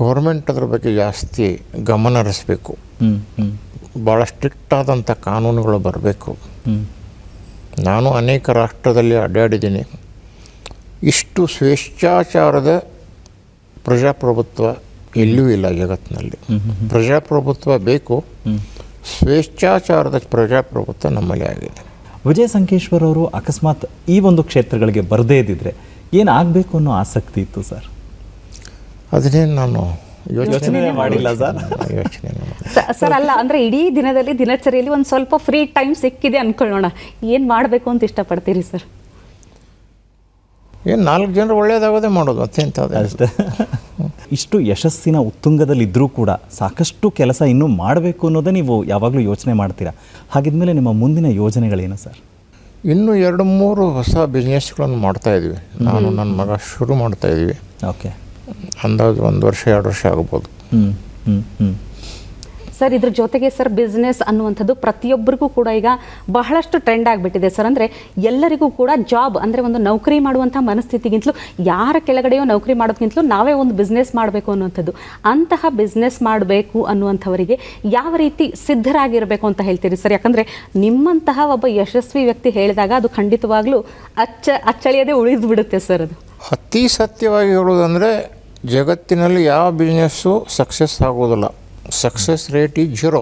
ಗೌರ್ಮೆಂಟ್ ಅದರ ಬಗ್ಗೆ ಜಾಸ್ತಿ ಗಮನ ಹರಿಸಬೇಕು, ಭಾಳ ಸ್ಟ್ರಿಕ್ಟ್ ಆದಂಥ ಕಾನೂನುಗಳು ಬರಬೇಕು. ನಾನು ಅನೇಕ ರಾಷ್ಟ್ರದಲ್ಲಿ ಅಡ್ಡಾಡಿದ್ದೀನಿ. ಇಷ್ಟು ಸ್ವೇಚ್ಛಾಚಾರದ ಪ್ರಜಾಪ್ರಭುತ್ವ ಎಲ್ಲೂ ಇಲ್ಲ ಜಗತ್ತಿನಲ್ಲಿ. ಪ್ರಜಾಪ್ರಭುತ್ವ ಬೇಕು, ಸ್ವೇಚ್ಛಾಚಾರದ ಪ್ರಜಾಪ್ರಭುತ್ವ ನಮ್ಮಲ್ಲಿ ಆಗಿದೆ. ವಿಜಯ ಸಂಕೇಶ್ವರ್ ಅವರು ಅಕಸ್ಮಾತ್ ಈ ಒಂದು ಕ್ಷೇತ್ರಗಳಿಗೆ ಬರದೇ ಇದ್ದಿದ್ರೆ ಏನಾಗಬೇಕು ಅನ್ನೋ ಆಸಕ್ತಿ ಇತ್ತು ಸರ್? ಅದನ್ನೇನು ನಾನು ಯೋಚನೆ ಮಾಡಿಲ್ಲ ಸರ್. ಯೋಚನೆ ಸರ್ ಅಲ್ಲ, ಅಂದರೆ ಇಡೀ ದಿನದಲ್ಲಿ ದಿನಚರಿಯಲ್ಲಿ ಒಂದು ಸ್ವಲ್ಪ ಫ್ರೀ ಟೈಮ್ ಸಿಕ್ಕಿದೆ ಅಂದ್ಕೊಳ್ಳೋಣ, ಏನು ಮಾಡಬೇಕು ಅಂತ ಇಷ್ಟಪಡ್ತೀರಿ ಸರ್? ಏನು 4 ಜನರು ಒಳ್ಳೆಯದಾಗೋದೇ ಮಾಡೋದು, ಮತ್ತೆಂತ ಅಷ್ಟೇ. ಇಷ್ಟು ಯಶಸ್ಸಿನ ಉತ್ತುಂಗದಲ್ಲಿದ್ದರೂ ಕೂಡ ಸಾಕಷ್ಟು ಕೆಲಸ ಇನ್ನೂ ಮಾಡಬೇಕು ಅನ್ನೋದೇ ನೀವು ಯಾವಾಗಲೂ ಯೋಚನೆ ಮಾಡ್ತೀರಾ. ಹಾಗಿದ್ಮೇಲೆ ನಿಮ್ಮ ಮುಂದಿನ ಯೋಜನೆಗಳೇನು ಸರ್? ಇನ್ನೂ 2-3 ಹೊಸ ಬಿಸ್ನೆಸ್ಗಳನ್ನು ಮಾಡ್ತಾಯಿದ್ವಿ. ನಾನು ನನ್ನ ಮಗ ಶುರು ಮಾಡ್ತಾಯಿದ್ವಿ. ಓಕೆ, ಅಂದಾಜು 1 ವರ್ಷ 2 ವರ್ಷ ಆಗ್ಬೋದು. ಸರ್ ಇದ್ರ ಜೊತೆಗೆ ಸರ್ ಬಿಸ್ನೆಸ್ ಅನ್ನುವಂಥದ್ದು ಪ್ರತಿಯೊಬ್ಬರಿಗೂ ಕೂಡ ಈಗ ಬಹಳಷ್ಟು ಟ್ರೆಂಡ್ ಆಗಿಬಿಟ್ಟಿದೆ ಸರ್. ಅಂದರೆ ಎಲ್ಲರಿಗೂ ಕೂಡ ಜಾಬ್ ಅಂದರೆ ಒಂದು ನೌಕರಿ ಮಾಡುವಂಥ ಮನಸ್ಥಿತಿಗಿಂತಲೂ ಯಾರ ಕೆಳಗಡೆಯೋ ನೌಕರಿ ಮಾಡೋದಕ್ಕಿಂತಲೂ ನಾವೇ ಒಂದು ಬಿಸ್ನೆಸ್ ಮಾಡಬೇಕು ಅನ್ನುವಂಥದ್ದು. ಅಂತಹ ಬಿಸ್ನೆಸ್ ಮಾಡಬೇಕು ಅನ್ನುವಂಥವರಿಗೆ ಯಾವ ರೀತಿ ಸಿದ್ಧರಾಗಿರಬೇಕು ಅಂತ ಹೇಳ್ತೀರಿ ಸರ್? ಯಾಕಂದರೆ ನಿಮ್ಮಂತಹ ಒಬ್ಬ ಯಶಸ್ವಿ ವ್ಯಕ್ತಿ ಹೇಳಿದಾಗ ಅದು ಖಂಡಿತವಾಗ್ಲೂ ಅಚ್ಚಳಿಯದೆ ಉಳಿದು ಬಿಡುತ್ತೆ ಸರ್. ಅದು ಅತಿ ಸತ್ಯವಾಗಿ ಹೇಳೋದಂದರೆ ಜಗತ್ತಿನಲ್ಲಿ ಯಾವ ಬಿಸ್ನೆಸ್ಸು ಸಕ್ಸಸ್ ಆಗೋದಿಲ್ಲ. Success rate is 0.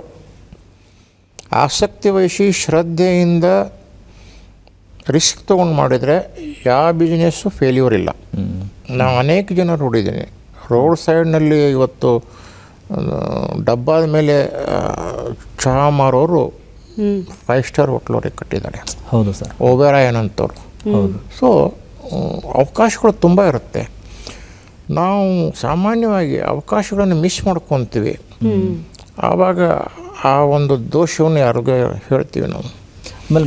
ಆಸಕ್ತಿ ವಹಿಸಿ ಶ್ರದ್ಧೆಯಿಂದ ರಿಸ್ಕ್ ತೊಗೊಂಡು ಮಾಡಿದರೆ ಯಾವ ಬಿಸ್ನೆಸ್ಸು ಫೇಲ್ಯೂರ್ ಇಲ್ಲ. ನಾವು ಅನೇಕ ಜನ ನೋಡಿದ್ದೀನಿ ರೋಡ್ ಸೈಡ್ನಲ್ಲಿ ಇವತ್ತು ಡಬ್ಬಾದ ಮೇಲೆ ಚಹಾ ಮಾರೋರು 5 ಸ್ಟಾರ್ ಹೋಟ್ಲವ್ರಿಗೆ ಕಟ್ಟಿದ್ದಾರೆ. ಹೌದು ಸರ್. ಓಬೆರಾಯನ್ ಅಂತವ್ರು. ಹೌದು. ಸೊ ಅವಕಾಶಗಳು ತುಂಬ ಇರುತ್ತೆ. ನಾವು ಸಾಮಾನ್ಯವಾಗಿ ಅವಕಾಶಗಳನ್ನು ಮಿಸ್ ಮಾಡ್ಕೊತೀವಿ. ಆವಾಗ ಆ ಒಂದು ದೋಷವನ್ನು ಯಾರಿಗೂ ಹೇಳ್ತೀವಿ ನಾವು. ಆಮೇಲೆ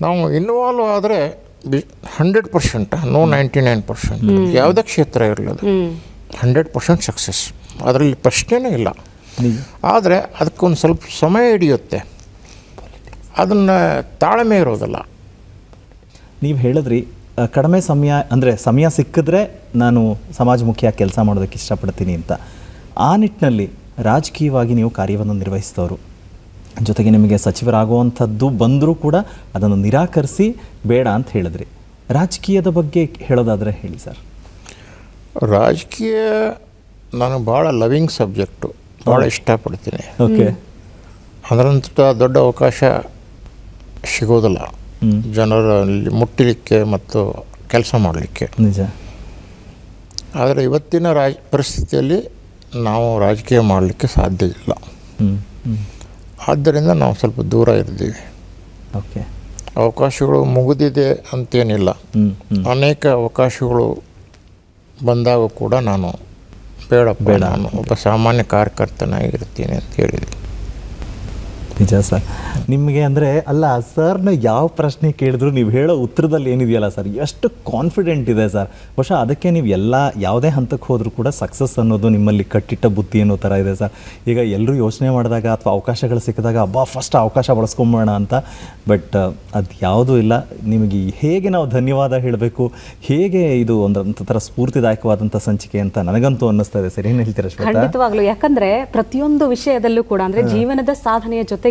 ನಾವು ಇನ್ವಾಲ್ವ್ ಆದರೆ 100%, ನೋ 99%, ಯಾವುದೇ ಕ್ಷೇತ್ರ ಇರಲಿ ಅದು 100% ಸಕ್ಸಸ್, ಅದರಲ್ಲಿ ಪ್ರಶ್ನೆನೇ ಇಲ್ಲ. ಆದರೆ ಅದಕ್ಕೊಂದು ಸ್ವಲ್ಪ ಸಮಯ ಹಿಡಿಯುತ್ತೆ, ಅದನ್ನು ತಾಳ್ಮೆ ಇರೋದಿಲ್ಲ. ನೀವು ಹೇಳಿದ್ರಿ ಕಡಿಮೆ ಸಮಯ ಅಂದರೆ ಸಮಯ ಸಿಕ್ಕಿದ್ರೆ ನಾನು ಸಮಾಜಮುಖಿಯಾಗಿ ಕೆಲಸ ಮಾಡೋದಕ್ಕೆ ಇಷ್ಟಪಡ್ತೀನಿ ಅಂತ. ಆ ನಿಟ್ಟಿನಲ್ಲಿ ರಾಜಕೀಯವಾಗಿ ನೀವು ಕಾರ್ಯವನ್ನು ನಿರ್ವಹಿಸಿದವರು, ಜೊತೆಗೆ ನಿಮಗೆ ಸಚಿವರಾಗುವಂಥದ್ದು ಬಂದರೂ ಕೂಡ ಅದನ್ನು ನಿರಾಕರಿಸಿ ಬೇಡ ಅಂತ ಹೇಳಿದ್ರಿ. ರಾಜಕೀಯದ ಬಗ್ಗೆ ಹೇಳೋದಾದರೆ ಹೇಳಿ ಸರ್. ರಾಜಕೀಯ ನಾನು ಭಾಳ ಲವಿಂಗ್ ಸಬ್ಜೆಕ್ಟು, ಭಾಳ ಇಷ್ಟಪಡ್ತೀನಿ. ಓಕೆ. ಅದರಂಥ ದೊಡ್ಡ ಅವಕಾಶ ಸಿಗೋದಿಲ್ಲ ಜನರಲ್ಲಿ ಮುಟ್ಟಲಿಕ್ಕೆ ಮತ್ತು ಕೆಲಸ ಮಾಡಲಿಕ್ಕೆ. ನಿಜ. ಆದರೆ ಇವತ್ತಿನ ಪರಿಸ್ಥಿತಿಯಲ್ಲಿ ನಾವು ರಾಜಕೀಯ ಮಾಡಲಿಕ್ಕೆ ಸಾಧ್ಯ ಇಲ್ಲ. ಆದ್ದರಿಂದ ನಾವು ಸ್ವಲ್ಪ ದೂರ ಇರ್ತೀವಿ. ಓಕೆ. ಅವಕಾಶಗಳು ಮುಗಿದಿದೆ ಅಂತೇನಿಲ್ಲ. ಅನೇಕ ಅವಕಾಶಗಳು ಬಂದಾಗ ಕೂಡ ನಾನು ಬೇಡ, ನಾನು ಒಬ್ಬ ಸಾಮಾನ್ಯ ಕಾರ್ಯಕರ್ತನಾಗಿರ್ತೀನಿ ಅಂತ ಹೇಳಿದೆ. ನಿಜ ಸರ್. ನಿಮಗೆ ಅಂದರೆ ಅಲ್ಲ ಸರ್ನ ಯಾವ ಪ್ರಶ್ನೆ ಕೇಳಿದ್ರು ನೀವು ಹೇಳೋ ಉತ್ತರದಲ್ಲಿ ಏನಿದೆಯಲ್ಲ ಸರ್, ಎಷ್ಟು ಕಾನ್ಫಿಡೆಂಟ್ ಇದೆ ಸರ್. ಬಹುಶಃ ಅದಕ್ಕೆ ನೀವು ಎಲ್ಲ ಯಾವುದೇ ಹಂತಕ್ಕೆ ಹೋದರೂ ಕೂಡ ಸಕ್ಸಸ್ ಅನ್ನೋದು ನಿಮ್ಮಲ್ಲಿ ಕಟ್ಟಿಟ್ಟ ಬುತ್ತಿ ಅನ್ನೋ ಥರ ಇದೆ ಸರ್. ಈಗ ಎಲ್ಲರೂ ಯೋಚನೆ ಮಾಡಿದಾಗ ಅಥವಾ ಅವಕಾಶಗಳು ಸಿಕ್ಕಿದಾಗ ಫಸ್ಟ್ ಅವಕಾಶ ಬಳಸ್ಕೊಂಬೋಣ ಅಂತ, ಬಟ್ ಅದು ಯಾವುದೂ ಇಲ್ಲ. ನಿಮಗೆ ಹೇಗೆ ನಾವು ಧನ್ಯವಾದ ಹೇಳಬೇಕು, ಹೇಗೆ ಇದು ಒಂದಂಥ ಥರ ಸ್ಫೂರ್ತಿದಾಯಕವಾದಂಥ ಸಂಚಿಕೆ ಅಂತ ನನಗಂತೂ ಅನ್ನಿಸ್ತಾ ಇದೆ ಸರ್. ಏನು ಹೇಳ್ತೀರಾ ಶ್ವೇತಾ? ಖಂಡಿತವಾಗ್ಲೂ. ಯಾಕಂದ್ರೆ ಪ್ರತಿಯೊಂದು ವಿಷಯದಲ್ಲೂ ಕೂಡ ಅಂದ್ರೆ ಜೀವನದ ಸಾಧನೆಯ ಜೊತೆಗೆ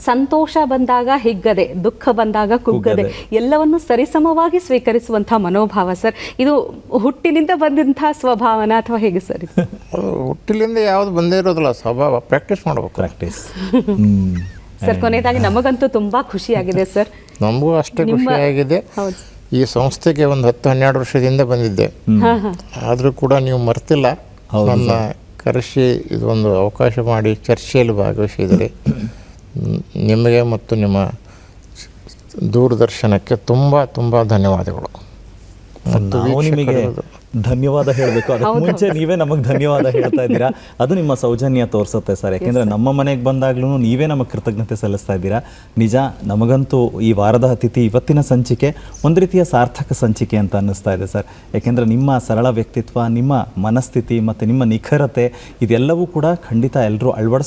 ಸಂತೋಷ ಬಂದಾಗ ಹಿಗ್ಗದೆ, ದುಃಖ ಬಂದಾಗ ಕುಗ್ಗದೆ, ಎಲ್ಲವನ್ನು ಸರಿಸಮವಾಗಿ ಸ್ವೀಕರಿಸುವಂತಹ ಮನೋಭಾವ ಸರ್. ಇದು ಹುಟ್ಟಿನಿಂದ ಬಂದಂತಹ ಸ್ವಭಾವನ ಅಥವಾ ಹೇಗೆ ಸರ್? ಹುಟ್ಟಿಲಿಂದ ಯಾವುದು ಬಂದೇ ಇರೋದಿಲ್ಲ, ಸ್ವಭಾವ. ಪ್ರಾಕ್ಟೀಸ್ ಮಾಡಬೇಕು. ಪ್ರಾಕ್ಟೀಸ್. ಸರ್ ಕೊನೆಯದಾಗಿ ನಮಗಂತೂ ತುಂಬಾ ಖುಷಿಯಾಗಿದೆ ಸರ್. ನಮಗೂ ಅಷ್ಟೇ ಖುಷಿಯಾಗಿದೆ. ಈ ಸಂಸ್ಥೆಗೆ ಒಂದು 10-12 ವರ್ಷದಿಂದ ಬಂದಿದ್ದೆ, ಆದರೂ ಕೂಡ ನೀವು ಮರ್ತಿಲ್ಲ. ನನ್ನ ಕರೆಸಿ ಇದೊಂದು ಅವಕಾಶ ಮಾಡಿ ಚರ್ಚೆಯಲ್ಲಿ ಭಾಗವಹಿಸಿದರೆ ನಿಮಗೆ ಮತ್ತು ನಿಮ್ಮ ದೂರದರ್ಶನಕ್ಕೆ ತುಂಬ ತುಂಬ ಧನ್ಯವಾದಗಳು. ನಾವು ನಿಮಗೆ ಧನ್ಯವಾದ ಹೇಳಬೇಕು. ಅದಕ್ಕೆ ಮುಂಚೆ ನೀವೇ ನಮಗೆ ಧನ್ಯವಾದ ಹೇಳ್ತಾ ಇದ್ದೀರಾ. ಅದು ನಿಮ್ಮ ಸೌಜನ್ಯ ತೋರಿಸುತ್ತೆ ಸರ್. ಯಾಕೆಂದರೆ ನಮ್ಮ ಮನೆಗೆ ಬಂದಾಗ್ಲೂ ನೀವೇ ನಮಗೆ ಕೃತಜ್ಞತೆ ಸಲ್ಲಿಸ್ತಾ ಇದ್ದೀರಾ. ನಿಜ, ನಮಗಂತೂ ಈ ವಾರದ ಅತಿಥಿ ಇವತ್ತಿನ ಸಂಚಿಕೆ ಒಂದು ರೀತಿಯ ಸಾರ್ಥಕ ಸಂಚಿಕೆ ಅಂತ ಅನ್ನಿಸ್ತಾ ಇದೆ ಸರ್. ಯಾಕೆಂದರೆ ನಿಮ್ಮ ಸರಳ ವ್ಯಕ್ತಿತ್ವ, ನಿಮ್ಮ ಮನಸ್ಥಿತಿ ಮತ್ತು ನಿಮ್ಮ ನಿಖರತೆ ಇದೆಲ್ಲವೂ ಕೂಡ ಖಂಡಿತ ಎಲ್ಲರೂ ಅಳವಡಿಸ್ಕೊಂಡು